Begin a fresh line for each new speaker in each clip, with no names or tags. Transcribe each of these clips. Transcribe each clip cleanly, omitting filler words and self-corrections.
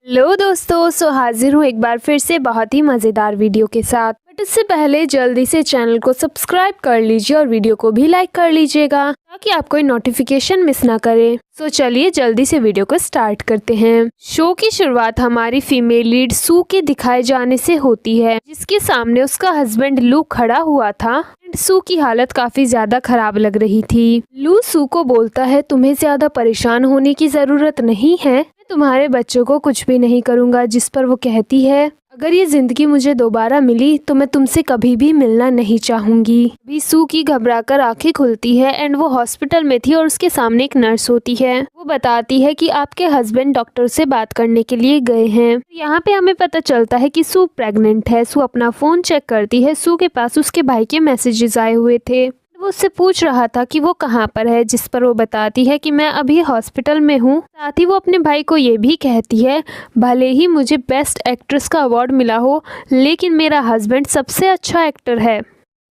Hello दोस्तों, हाजिर हूँ एक बार फिर से बहुत ही मज़ेदार वीडियो के साथ। बट इससे पहले जल्दी से चैनल को सब्सक्राइब कर लीजिए और वीडियो को भी लाइक कर लीजिएगा ताकि आप कोई नोटिफिकेशन मिस ना करें। चलिए जल्दी से वीडियो को स्टार्ट करते हैं। शो की शुरुआत हमारी फीमेल लीड सू के दिखाए जाने से होती है, जिसके सामने उसका हस्बैंड लू खड़ा हुआ था। सू की हालत काफी ज्यादा खराब लग रही थी। लू सू को बोलता है, तुम्हें ज्यादा परेशान होने की जरूरत नहीं है, मैं तुम्हारे बच्चों को कुछ भी नहीं करूँगा। जिस पर वो कहती है, अगर ये जिंदगी मुझे दोबारा मिली तो मैं तुमसे कभी भी मिलना नहीं चाहूंगी। अभी सू की घबराकर आंखें खुलती है एंड वो हॉस्पिटल में थी और उसके सामने एक नर्स होती है। वो बताती है कि आपके हस्बैंड डॉक्टर से बात करने के लिए गए हैं। यहाँ पे हमें पता चलता है कि सू प्रेग्नेंट है। सू अपना फोन चेक करती है। सू के पास उसके भाई के मैसेजेस आए हुए थे। वो उससे पूछ रहा था कि वो कहाँ पर है, जिस पर वो बताती है कि मैं अभी हॉस्पिटल में हूँ। साथ ही वो अपने भाई को ये भी कहती है, भले ही मुझे बेस्ट एक्ट्रेस का अवार्ड मिला हो, लेकिन मेरा हस्बैंड सबसे अच्छा एक्टर है।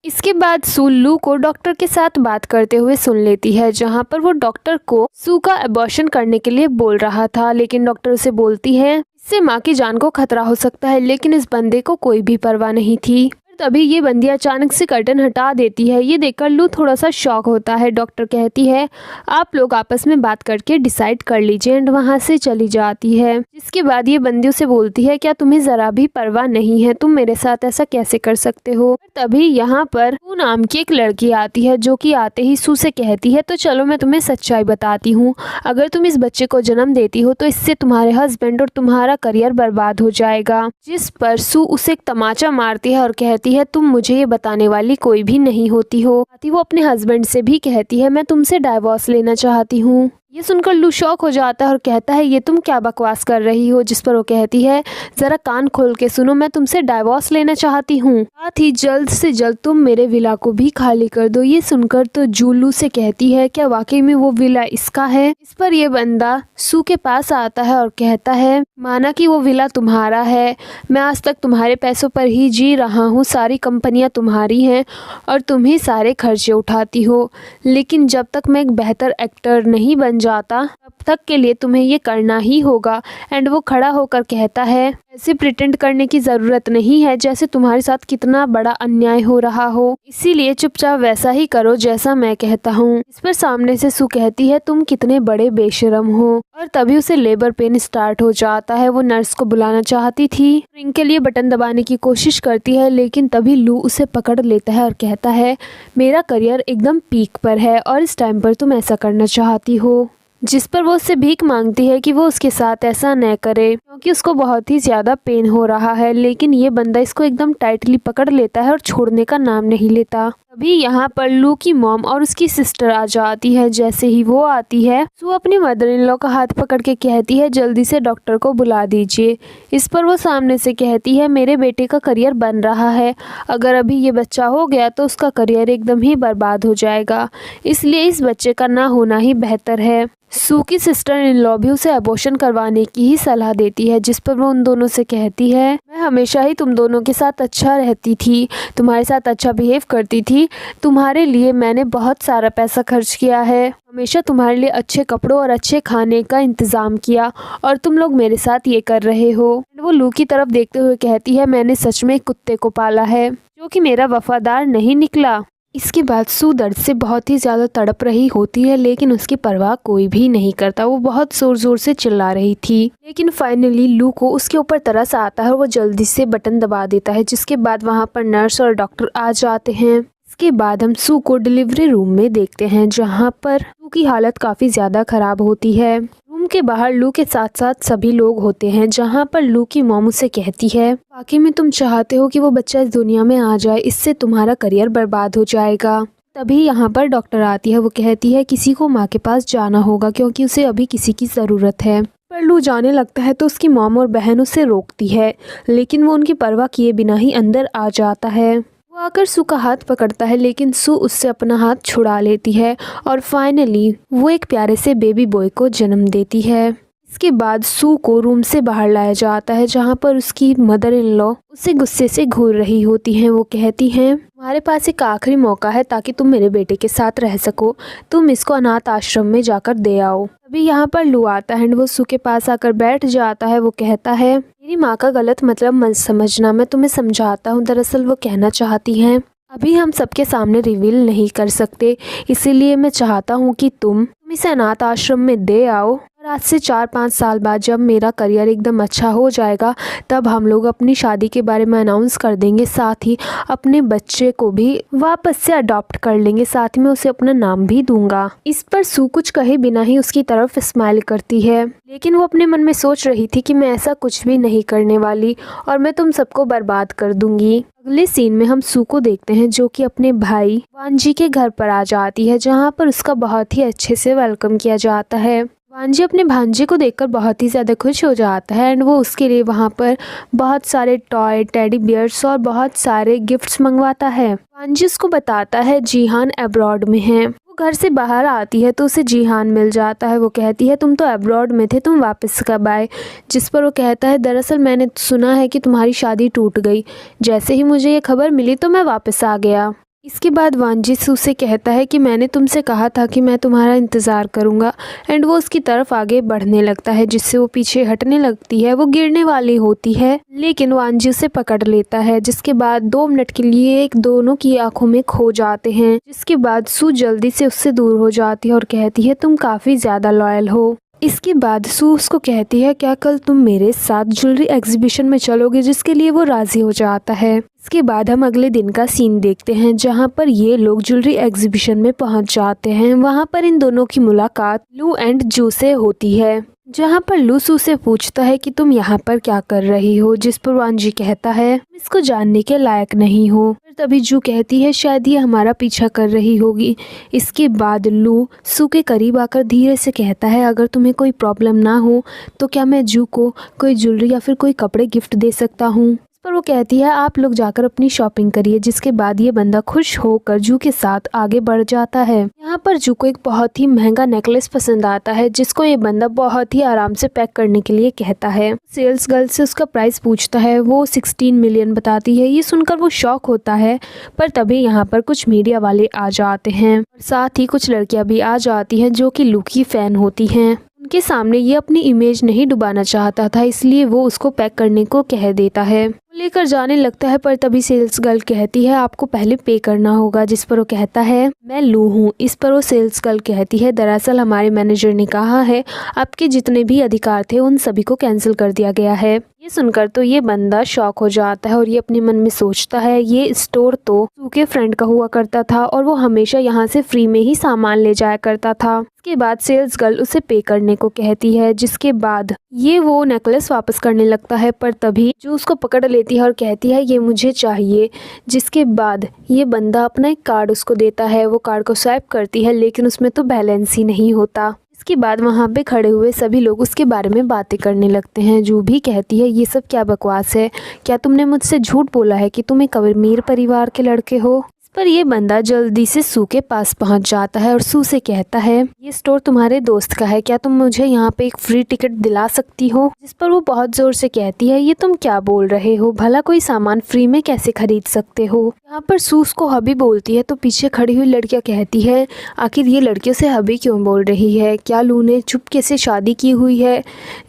इसके बाद सू लू को डॉक्टर के साथ बात करते हुए सुन लेती है, जहाँ पर वो डॉक्टर को सू का अबॉर्शन करने के लिए बोल रहा था, लेकिन डॉक्टर उसे बोलती है इससे माँ की जान को खतरा हो सकता है। लेकिन इस बंदे को कोई भी परवाह नहीं थी। तभी ये बंदी अचानक से कर्टन हटा देती है। ये देखकर लू थोड़ा सा शॉक होता है। डॉक्टर कहती है, आप लोग आपस में बात करके डिसाइड कर लीजिए, एंड वहाँ से चली जाती है। जिसके बाद ये बंदी उसे बोलती है, क्या तुम्हें जरा भी परवाह नहीं है? तुम मेरे साथ ऐसा कैसे कर सकते हो? तभी यहाँ पर सू नाम की एक लड़की आती है, जो कि आते ही सू से कहती है, तो चलो मैं तुम्हें सच्चाई बताती हूँ। अगर तुम इस बच्चे को जन्म देती हो तो इससे तुम्हारे हस्बैंड और तुम्हारा करियर बर्बाद हो जाएगा। जिस पर सू उसे एक तमाचा मारती है और कहती है, तुम मुझे ये बताने वाली कोई भी नहीं होती हो। साथ ही वो अपने हस्बैंड से भी कहती है, मैं तुमसे डाइवोर्स लेना चाहती हूँ। ये सुनकर लू शॉक हो जाता है और कहता है, ये तुम क्या बकवास कर रही हो? जिस पर वो कहती है, जरा कान खोल के सुनो, मैं तुमसे डाइवोर्स लेना चाहती हूँ। साथ ही जल्द से जल्द तुम मेरे विला को भी खाली कर दो। ये सुनकर तो जू लू से कहती है, क्या वाकई में वो विला इसका है? इस पर यह बंदा सू के पास आता है और कहता है, माना कि वो विला तुम्हारा है, मैं आज तक तुम्हारे पैसों पर ही जी रहा हूँ, सारी कंपनियां तुम्हारी हैं और तुम ही सारे खर्चे उठाती हो, लेकिन जब तक मैं एक बेहतर एक्टर नहीं बन जाता तब तक के लिए तुम्हें ये करना ही होगा। एंड वो खड़ा होकर कहता है, ऐसे प्रिटेंड करने की ज़रूरत नहीं है जैसे तुम्हारे साथ कितना बड़ा अन्याय हो रहा हो, इसीलिए चुपचाप वैसा ही करो जैसा मैं कहता हूँ। इस पर सामने से सू कहती है, तुम कितने बड़े बेशरम हो। और तभी उसे लेबर पेन स्टार्ट हो जाता है। वो नर्स को बुलाना चाहती थी, रिंग के लिए बटन दबाने की कोशिश करती है, लेकिन तभी लू उसे पकड़ लेता है और कहता है, मेरा करियर एकदम पीक पर है और इस टाइम पर तुम ऐसा करना चाहती हो। जिस पर वो उससे भीख मांगती है कि वो उसके साथ ऐसा न करे, क्योंकि उसको बहुत ही ज़्यादा पेन हो रहा है। लेकिन ये बंदा इसको एकदम टाइटली पकड़ लेता है और छोड़ने का नाम नहीं लेता। तभी यहाँ पर लू की मॉम और उसकी सिस्टर आ जाती है। जैसे ही वो आती है, सू अपनी मदर इन लॉ का हाथ पकड़ के कहती है, जल्दी से डॉक्टर को बुला दीजिए। इस पर वो सामने से कहती है, मेरे बेटे का करियर बन रहा है, अगर अभी ये बच्चा हो गया तो उसका करियर एकदम ही बर्बाद हो जाएगा, इसलिए इस बच्चे का ना होना ही बेहतर है। सू की सिस्टर इन लॉ भी उसे अबॉर्शन करवाने की ही सलाह देती है, जिस पर वो उन दोनों से कहती है, मैं हमेशा ही तुम दोनों के साथ अच्छा रहती थी, तुम्हारे साथ अच्छा बिहेव करती थी, तुम्हारे लिए मैंने बहुत सारा पैसा खर्च किया है, हमेशा तुम्हारे लिए अच्छे कपड़ों और अच्छे खाने का इंतज़ाम किया, और तुम लोग मेरे साथ ये कर रहे हो। वो लू की तरफ देखते हुए कहती है, मैंने सच में एक कुत्ते को पाला है जो कि मेरा वफादार नहीं निकला। इसके बाद सू दर्द से बहुत ही ज़्यादा तड़प रही होती है, लेकिन उसकी परवाह कोई भी नहीं करता। वो बहुत ज़ोर ज़ोर से चिल्ला रही थी, लेकिन फाइनली लू को उसके ऊपर तरस आता है और वो जल्दी से बटन दबा देता है। जिसके बाद वहाँ पर नर्स और डॉक्टर आ जाते हैं। इसके बाद हम सू को डिलीवरी रूम में देखते हैं, जहाँ पर सू की हालत काफ़ी ज़्यादा ख़राब होती है। रूम के बाहर लू के साथ साथ सभी लोग होते हैं, जहाँ पर लू की मॉम उसे कहती है, वाकई में तुम चाहते हो कि वो बच्चा इस दुनिया में आ जाए, इससे तुम्हारा करियर बर्बाद हो जाएगा। तभी यहाँ पर डॉक्टर आती है। वो कहती है, किसी को माँ के पास जाना होगा क्योंकि उसे अभी किसी की ज़रूरत है। पर लू जाने लगता है तो उसकी मॉम और बहन उसे रोकती है, लेकिन वो उनकी परवाह किए बिना ही अंदर आ जाता है। वो आकर सू का हाथ पकड़ता है, लेकिन सू उससे अपना हाथ छुड़ा लेती है और फाइनली वो एक प्यारे से बेबी बॉय को जन्म देती है। इसके बाद सू को रूम से बाहर लाया जाता है, जहाँ पर उसकी मदर इन लॉ उसे गुस्से से घूर रही होती हैं। वो कहती हैं, तुम्हारे पास एक आखिरी मौका है ताकि तुम मेरे बेटे के साथ रह सको, तुम इसको अनाथ आश्रम में जाकर दे आओ। अभी यहाँ पर लू आता है, वो सू के पास आकर बैठ जाता है। वो कहता है, मेरी माँ का गलत मतलब मत समझना, मैं तुम्हें समझाता हूँ। दरअसल वो कहना चाहती हैं, अभी हम सबके सामने रिवील नहीं कर सकते, इसीलिए मैं चाहता हूँ कि तुम इसे अनाथ आश्रम में दे आओ, और आज से 4-5 साल बाद जब मेरा करियर एकदम अच्छा हो जाएगा तब हम लोग अपनी शादी के बारे में अनाउंस कर देंगे, साथ ही अपने बच्चे को भी वापस से अडॉप्ट कर लेंगे, साथ में उसे अपना नाम भी दूंगा। इस पर सू कुछ कहे बिना ही उसकी तरफ स्माइल करती है, लेकिन वो अपने मन में सोच रही थी कि मैं ऐसा कुछ भी नहीं करने वाली और मैं तुम सबको बर्बाद कर दूंगी। अगले सीन में हम सू को देखते हैं जो कि अपने भाई वांजी के घर पर आ जाती है, जहाँ पर उसका बहुत ही अच्छे से वेलकम किया जाता है। वांजी अपने भांजे को देखकर बहुत ही ज़्यादा खुश हो जाता है एंड वो उसके लिए वहाँ पर बहुत सारे टॉय, टेडी बियर्स और बहुत सारे गिफ्ट्स मंगवाता है। वांजी उसको बताता है जीहान अब्रॉड में है। वो घर से बाहर आती है तो उसे जीहान मिल जाता है। वो कहती है, तुम तो अब्रॉड में थे, तुम वापस कब आए? जिस पर वो कहता है, दरअसल मैंने सुना है कि तुम्हारी शादी टूट गई, जैसे ही मुझे ये खबर मिली तो मैं वापस आ गया। इसके बाद वांजी सू से कहता है कि मैंने तुमसे कहा था कि मैं तुम्हारा इंतज़ार करूंगा एंड वो उसकी तरफ आगे बढ़ने लगता है, जिससे वो पीछे हटने लगती है। वो गिरने वाली होती है लेकिन वांजी उसे पकड़ लेता है, जिसके बाद 2 मिनट के लिए एक दोनों की आंखों में खो जाते हैं। जिसके बाद सू जल्दी से उससे दूर हो जाती है और कहती है, तुम काफ़ी ज़्यादा लॉयल हो। इसके बाद सू उसको कहती है, क्या कल तुम मेरे साथ ज्वेलरी एग्जीबिशन में चलोगे? जिसके लिए वो राजी हो जाता है। इसके बाद हम अगले दिन का सीन देखते हैं जहां पर ये लोग ज्वेलरी एग्जीबिशन में पहुंच जाते हैं। वहां पर इन दोनों की मुलाकात लू एंड जू से होती है, जहां पर लू सू से पूछता है कि तुम यहाँ पर क्या कर रही हो, जिस पर वांजी कहता है, तुम इसको जानने के लायक नहीं हो। तभी जू कहती है, शायद ये हमारा पीछा कर रही होगी। इसके बाद लू सू के करीब आकर धीरे से कहता है, अगर तुम्हें कोई प्रॉब्लम ना हो तो क्या मैं जू को कोई ज्वेलरी या फिर कोई कपड़े गिफ्ट दे सकता हूँ? पर वो कहती है, आप लोग जाकर अपनी शॉपिंग करिए। जिसके बाद ये बंदा खुश होकर जू के साथ आगे बढ़ जाता है। यहाँ पर जू को एक बहुत ही महंगा नेकलेस पसंद आता है, जिसको ये बंदा बहुत ही आराम से पैक करने के लिए कहता है। सेल्स गर्ल से उसका प्राइस पूछता है, वो 16 मिलियन बताती है। ये सुनकर वो शॉक होता है, पर तभी यहाँ पर कुछ मीडिया वाले आ जाते हैं, साथ ही कुछ लड़कियां भी आ जाती हैं जो कि लू की फैन होती हैं। उनके सामने ये अपनी इमेज नहीं डुबाना चाहता था, इसलिए वो उसको पैक करने को कह देता है। वो लेकर जाने लगता है, पर तभी सेल्स गर्ल कहती है, आपको पहले पे करना होगा। जिस पर वो कहता है, मैं लू हूँ। इस पर वो सेल्स गर्ल कहती है, दरअसल हमारे मैनेजर ने कहा है आपके जितने भी अधिकार थे उन सभी को कैंसिल कर दिया गया है। ये सुनकर तो ये बंदा शॉक हो जाता है और ये अपने मन में सोचता है, ये स्टोर तो सू के फ्रेंड का हुआ करता था और वो हमेशा यहाँ से फ्री में ही सामान ले जाया करता था। इसके बाद सेल्स गर्ल उसे पे करने को कहती है, जिसके बाद ये वो नेकलेस वापस करने लगता है, पर तभी जो उसको पकड़ लेती है और कहती है, ये मुझे चाहिए। जिसके बाद ये बंदा अपना एक कार्ड उसको देता है। वो कार्ड को स्वाइप करती है, लेकिन उसमें तो बैलेंस ही नहीं होता। इसके बाद वहाँ पे खड़े हुए सभी लोग उसके बारे में बातें करने लगते हैं। जो भी कहती है, ये सब क्या बकवास है, क्या तुमने मुझसे झूठ बोला है कि तुम एक अमीर परिवार के लड़के हो? पर ये बंदा जल्दी से सू के पास पहुंच जाता है और सू से कहता है, ये स्टोर तुम्हारे दोस्त का है, क्या तुम मुझे यहाँ पे एक फ्री टिकट दिला सकती हो? जिस पर वो बहुत जोर से कहती है, ये तुम क्या बोल रहे हो, भला कोई सामान फ्री में कैसे खरीद सकते हो? यहाँ पर सू उसको हबी बोलती है तो पीछे खड़ी हुई लड़कियाँ कहती है, आखिर ये लड़कियों से हबी क्यों बोल रही है, क्या लू ने चुपके से शादी की हुई है?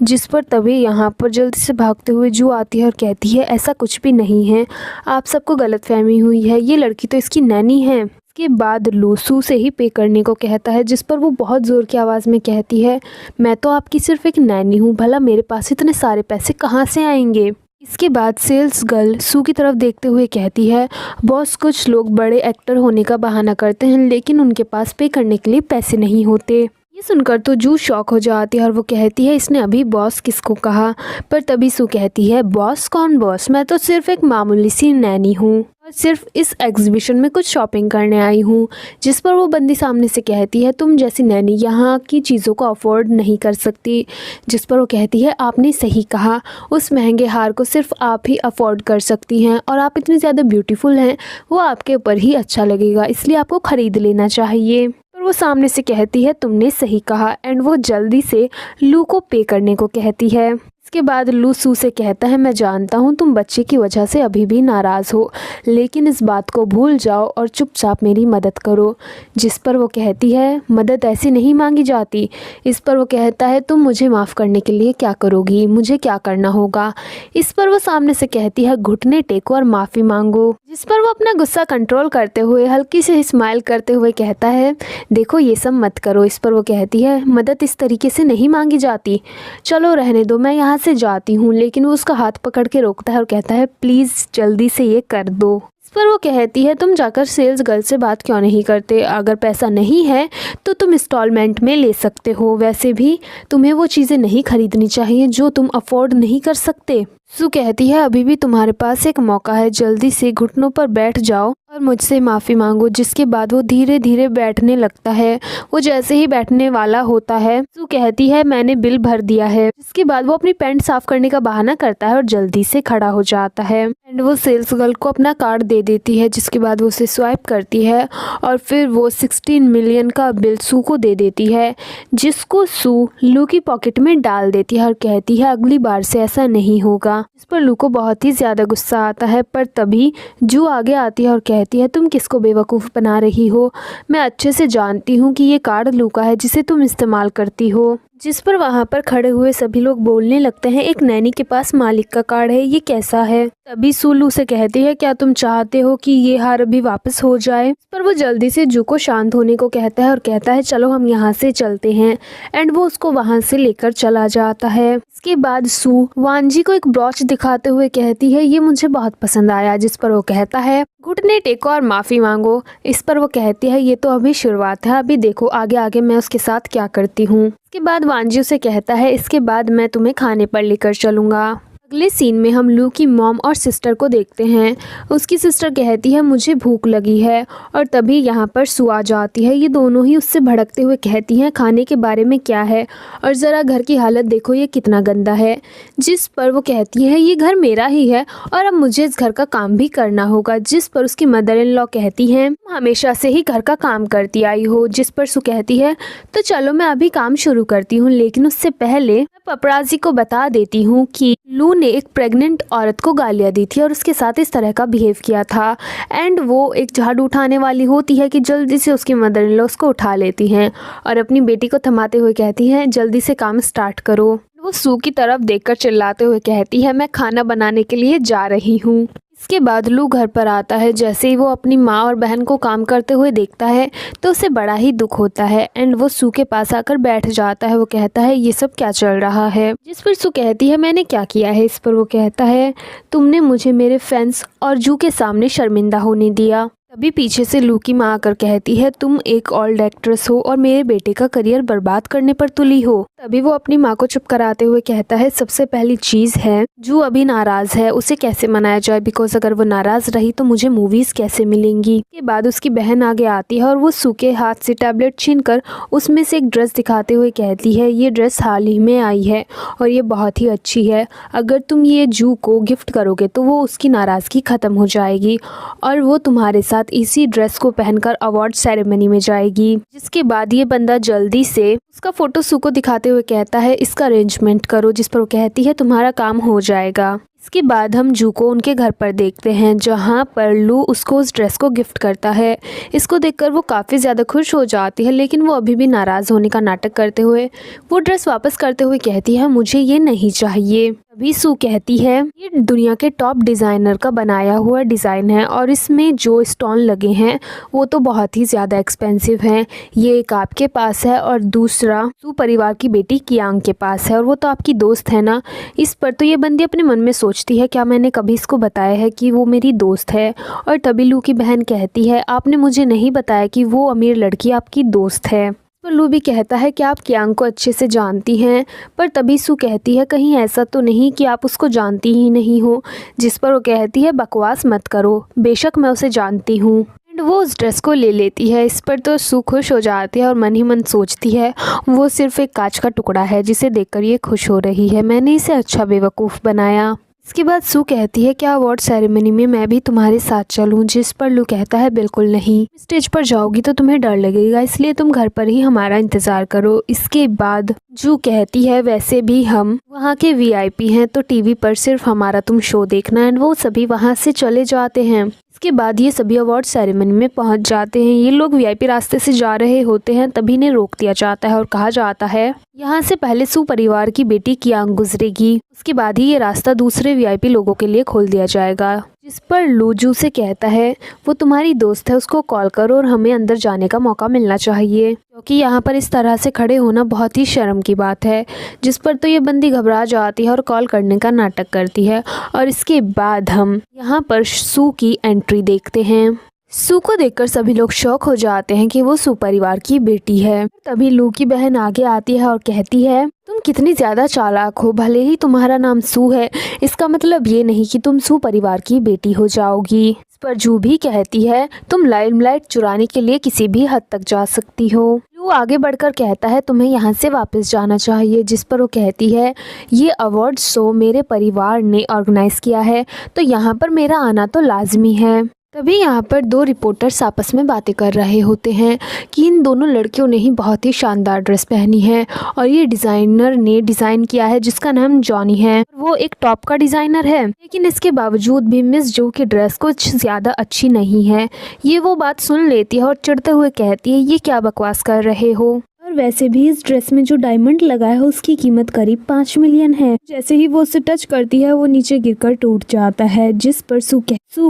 जिस पर तभी यहाँ पर जल्दी से भागते हुए जू आती है और कहती है, ऐसा कुछ भी नहीं है, आप सबको गलतफहमी हुई है, ये लड़की तो की नैनी है। इसके बाद लू सू से ही पे करने को कहता है, जिस पर वो बहुत जोर की आवाज़ में कहती है, मैं तो आपकी सिर्फ एक नैनी हूँ, भला मेरे पास इतने सारे पैसे कहाँ से आएंगे? इसके बाद सेल्स गर्ल सू की तरफ देखते हुए कहती है, बॉस कुछ लोग बड़े एक्टर होने का बहाना करते हैं, लेकिन उनके पास पे करने के लिए पैसे नहीं होते। ये सुनकर तो जू शॉक हो जाती है और वो कहती है, इसने अभी बॉस किसको कहा? पर तभी सू कहती है, बॉस कौन बॉस, मैं तो सिर्फ एक मामूली सी नैनी हूँ और सिर्फ इस एग्जीबिशन में कुछ शॉपिंग करने आई हूँ। जिस पर वो बंदी सामने से कहती है, तुम जैसी नैनी यहाँ की चीज़ों को अफोर्ड नहीं कर सकती। जिस पर वो कहती है, आपने सही कहा, उस महंगे हार को सिर्फ आप ही अफोर्ड कर सकती हैं और आप इतनी ज़्यादा ब्यूटीफुल हैं, वो आपके ऊपर ही अच्छा लगेगा, इसलिए आपको ख़रीद लेना चाहिए। वो सामने से कहती है, तुमने सही कहा, एंड वो जल्दी से लू को पे करने को कहती है। इसके बाद लू सू से कहता है, मैं जानता हूँ तुम बच्चे की वजह से अभी भी नाराज़ हो, लेकिन इस बात को भूल जाओ और चुपचाप मेरी मदद करो। जिस पर वो कहती है, मदद ऐसी नहीं मांगी जाती। इस पर वो कहता है, तुम मुझे माफ़ करने के लिए क्या करोगी, मुझे क्या करना होगा। इस पर वो सामने से कहती है, घुटने टेको और माफ़ी मांगो। जिस पर वो अपना गुस्सा कंट्रोल करते हुए हल्की से स्माइल करते हुए कहता है, देखो ये सब मत करो। इस पर वो कहती है, मदद इस तरीके से नहीं मांगी जाती, चलो रहने दो, मैं यहाँ से जाती हूँ। लेकिन वो उसका हाथ पकड़ के रोकता है और कहता है, प्लीज़ जल्दी से ये कर दो। इस पर वो कहती है, तुम जाकर सेल्स गर्ल से बात क्यों नहीं करते, अगर पैसा नहीं है तो तुम इंस्टॉलमेंट में ले सकते हो, वैसे भी तुम्हें वो चीज़ें नहीं खरीदनी चाहिए जो तुम अफोर्ड नहीं कर सकते। सू कहती है, अभी भी तुम्हारे पास एक मौका है, जल्दी से घुटनों पर बैठ जाओ और मुझसे माफ़ी मांगो। जिसके बाद वो धीरे धीरे बैठने लगता है। वो जैसे ही बैठने वाला होता है, सू कहती है, मैंने बिल भर दिया है। जिसके बाद वो अपनी पैंट साफ करने का बहाना करता है और जल्दी से खड़ा हो जाता है। एंड वो सेल्स गर्ल को अपना कार्ड दे देती है, जिसके बाद वो उसे स्वाइप करती है और फिर वो 16 मिलियन का बिल सू को दे देती है, जिसको सू लू की पॉकेट में डाल देती है और कहती है, अगली बार से ऐसा नहीं होगा। इस पर लू को बहुत ही ज़्यादा गुस्सा आता है, पर तभी जू आगे आती है और कहती है, तुम किसको बेवकूफ़ बना रही हो, मैं अच्छे से जानती हूँ कि ये कार्ड लू का है जिसे तुम इस्तेमाल करती हो। जिस पर वहाँ पर खड़े हुए सभी लोग बोलने लगते हैं, एक नैनी के पास मालिक का कार्ड है, ये कैसा है। तभी सू लू से कहती है, क्या तुम चाहते हो कि ये हार अभी वापस हो जाए। इस पर वो जल्दी से जू को शांत होने को कहता है और कहता है, चलो हम यहाँ से चलते हैं। एंड वो उसको वहाँ से लेकर चला जाता है। इसके बाद सू वांजी को एक ब्रॉच दिखाते हुए कहती है, ये मुझे बहुत पसंद आया। जिस पर वो कहता है, घुटने टेको और माफ़ी मांगो। इस पर वो कहती है, ये तो अभी शुरुआत है, अभी देखो आगे आगे मैं उसके साथ क्या करती हूँ। इसके बाद वांजी उसे कहता है, इसके बाद मैं तुम्हें खाने पर लेकर चलूँगा। अगले सीन में हम लू की मॉम और सिस्टर को देखते हैं। उसकी सिस्टर कहती है, मुझे भूख लगी है, और तभी यहाँ पर सू आ जाती है। ये दोनों ही उससे भड़कते हुए कहती हैं, खाने के बारे में क्या है, और ज़रा घर की हालत देखो, ये कितना गंदा है। जिस पर वो कहती है, ये घर मेरा ही है और अब मुझे इस घर का काम भी करना होगा। जिस पर उसकी मदर इन लॉ कहती हैं, हमेशा से ही घर का काम करती आई हो। जिस पर सू कहती है, तो चलो मैं अभी काम शुरू करती हूँ, लेकिन उससे पहले पपराजी को बता देती हूँ कि लू ने एक प्रेग्नेंट औरत को गालियाँ दी थी और उसके साथ इस तरह का बिहेव किया था। एंड वो एक झाड़ू उठाने वाली होती है कि जल्दी से उसकी मदर इन लॉ उसको उठा लेती हैं और अपनी बेटी को थमाते हुए कहती हैं, जल्दी से काम स्टार्ट करो। वो सू की तरफ देखकर चिल्लाते हुए कहती है, मैं खाना बनाने के लिए जा रही हूँ। इसके बाद लू घर पर आता है। जैसे ही वो अपनी माँ और बहन को काम करते हुए देखता है तो उसे बड़ा ही दुख होता है। एंड वो सू के पास आकर बैठ जाता है। वो कहता है, ये सब क्या चल रहा है। जिस पर सू कहती है, मैंने क्या किया है। इस पर वो कहता है, तुमने मुझे मेरे फैंस और जू के सामने शर्मिंदा होने दिया। तभी पीछे से लू की माँ आकर कहती है, तुम एक ओल्ड एक्ट्रेस हो और मेरे बेटे का करियर बर्बाद करने पर तुली हो। तभी वो अपनी माँ को चुप कराते हुए कहता है, सबसे पहली चीज़ है, जू अभी नाराज़ है, उसे कैसे मनाया जाए, बिकॉज अगर वो नाराज़ रही तो मुझे मूवीज़ कैसे मिलेंगी। के बाद उसकी बहन आगे आती है और वो सू के हाथ से टैबलेट छीनकर उसमें से एक ड्रेस दिखाते हुए कहती है, ये ड्रेस हाल ही में आई है और ये बहुत ही अच्छी है। अगर तुम ये जू को गिफ्ट करोगे तो वो उसकी नाराज़गी ख़त्म हो जाएगी और वो तुम्हारे साथ इसी ड्रेस को पहनकर अवार्ड सेरेमनी में जाएगी। जिसके बाद ये बंदा जल्दी से उसका फोटो सू को दिखाते हुए कहता है, इसका अरेंजमेंट करो। जिस पर वो कहती है, तुम्हारा काम हो जाएगा। इसके बाद हम जू को उनके घर पर देखते हैं, जहाँ पर लू उसको उस ड्रेस को गिफ्ट करता है। इसको देखकर वो काफ़ी ज़्यादा खुश हो जाती है, लेकिन वो अभी भी नाराज़ होने का नाटक करते हुए वो ड्रेस वापस करते हुए कहती है, मुझे ये नहीं चाहिए। तभी सू कहती है, ये दुनिया के टॉप डिज़ाइनर का बनाया हुआ डिज़ाइन है और इसमें जो स्टोन लगे हैं वो तो बहुत ही ज़्यादा एक्सपेंसिव हैं। ये एक आपके पास है और दूसरा सू परिवार की बेटी कियांग के पास है, और वो तो आपकी दोस्त है ना। इस पर तो ये बंदी अपने मन में सोचती है, क्या मैंने कभी इसको बताया है कि वो मेरी दोस्त है। और तभी लू की बहन कहती है, आपने मुझे नहीं बताया कि वो अमीर लड़की आपकी दोस्त है। पर लू भी कहता है कि आप कियांग को अच्छे से जानती हैं। पर तभी सू कहती है, कहीं ऐसा तो नहीं कि आप उसको जानती ही नहीं हो। जिस पर वो कहती है, बकवास मत करो, बेशक मैं उसे जानती हूँ। एंड वो उस ड्रेस को ले लेती है। इस पर तो सू खुश हो जाती है और मन ही मन सोचती है, वो सिर्फ एक कांच का टुकड़ा है जिसे देखकर ये खुश हो रही है, मैंने इसे अच्छा बेवकूफ़ बनाया। इसके बाद सू कहती है क्या अवार्ड सेरेमनी में मैं भी तुम्हारे साथ चलूं, जिस पर लू कहता है बिल्कुल नहीं, स्टेज पर जाओगी तो तुम्हें डर लगेगा, इसलिए तुम घर पर ही हमारा इंतजार करो। इसके बाद जू कहती है वैसे भी हम वहाँ के वीआईपी हैं तो टीवी पर सिर्फ हमारा तुम शो देखना। एंड वो सभी वहाँ से चले जाते हैं। इसके बाद ये सभी अवार्ड सेरेमनी में पहुंच जाते हैं। ये लोग वीआईपी रास्ते से जा रहे होते हैं, तभी इन्हें रोक दिया जाता है और कहा जाता है यहाँ से पहले सू परिवार की बेटी कियांग गुजरेगी, उसके बाद ही ये रास्ता दूसरे वीआईपी लोगों के लिए खोल दिया जाएगा। जिस पर लू जू से कहता है वो तुम्हारी दोस्त है, उसको कॉल करो और हमें अंदर जाने का मौका मिलना चाहिए, क्योंकि यहाँ पर इस तरह से खड़े होना बहुत ही शर्म की बात है। जिस पर तो ये बंदी घबरा जाती है और कॉल करने का नाटक करती है। और इसके बाद हम यहाँ पर सू की एंट्री देखते हैं। सू को देखकर सभी लोग शॉक हो जाते हैं कि वो सू परिवार की बेटी है। तभी लू की बहन आगे आती है और कहती है तुम कितनी ज्यादा चालाक हो, भले ही तुम्हारा नाम सू है, इसका मतलब ये नहीं कि तुम सू परिवार की बेटी हो जाओगी। इस पर जू भी कहती है तुम लाइमलाइट चुराने के लिए किसी भी हद तक जा सकती हो। लू आगे बढ़कर कहता है तुम्हें यहाँ से वापस जाना चाहिए। जिस पर वो कहती है ये अवार्ड शो मेरे परिवार ने ऑर्गेनाइज किया है तो यहाँ पर मेरा आना तो लाजमी है। तभी यहाँ पर दो रिपोर्टर्स आपस में बातें कर रहे होते हैं कि इन दोनों लड़कियों ने ही बहुत ही शानदार ड्रेस पहनी है और ये डिज़ाइनर ने डिज़ाइन किया है जिसका नाम जॉनी है। वो एक टॉप का डिज़ाइनर है, लेकिन इसके बावजूद भी मिस जो की ड्रेस कुछ ज़्यादा अच्छी नहीं है। ये वो बात सुन लेती है और चिढ़ते हुए कहती है ये क्या बकवास कर रहे हो, और वैसे भी इस ड्रेस में जो डायमंड लगा है उसकी कीमत करीब 5 मिलियन है। जैसे ही वो उसे टच करती है वो नीचे गिरकर टूट जाता है। जिस पर सू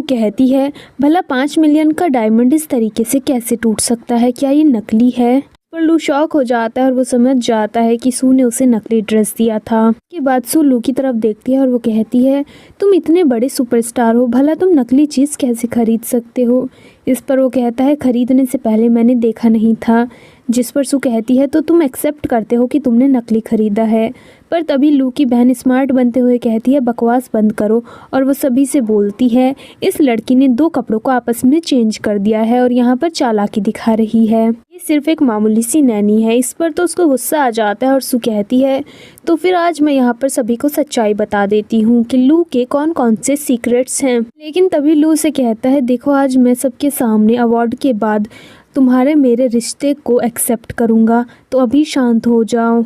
कहती है भला 5 मिलियन का डायमंड इस तरीके से कैसे टूट सकता है, क्या ये नकली है। पर लू शॉक हो जाता है और वो समझ जाता है कि सू ने उसे नकली ड्रेस दिया था। के बाद सू लू की तरफ देखती है और वो कहती है तुम इतने बड़े सुपरस्टार हो, भला तुम नकली चीज़ कैसे खरीद सकते हो। इस पर वो कहता है खरीदने से पहले मैंने देखा नहीं था। जिस पर सू कहती है तो तुम एक्सेप्ट करते हो कि तुमने नकली खरीदा है। पर तभी लू की बहन स्मार्ट बनते हुए कहती है बकवास बंद करो, और वो सभी से बोलती है इस लड़की ने 2 कपड़ों को आपस में चेंज कर दिया है और यहाँ पर चालाकी दिखा रही है, ये सिर्फ एक मामूली सी नैनी है। इस पर तो उसको गुस्सा आ जाता है और सू कहती है तो फिर आज मैं यहाँ पर सभी को सच्चाई बता देती हूँ कि लू के कौन कौन से सीक्रेट्स हैं। लेकिन तभी लू से कहता है देखो आज मैं सबके सामने अवार्ड के बाद तुम्हारे मेरे रिश्ते को एक्सेप्ट करूँगा, तो अभी शांत हो जाओ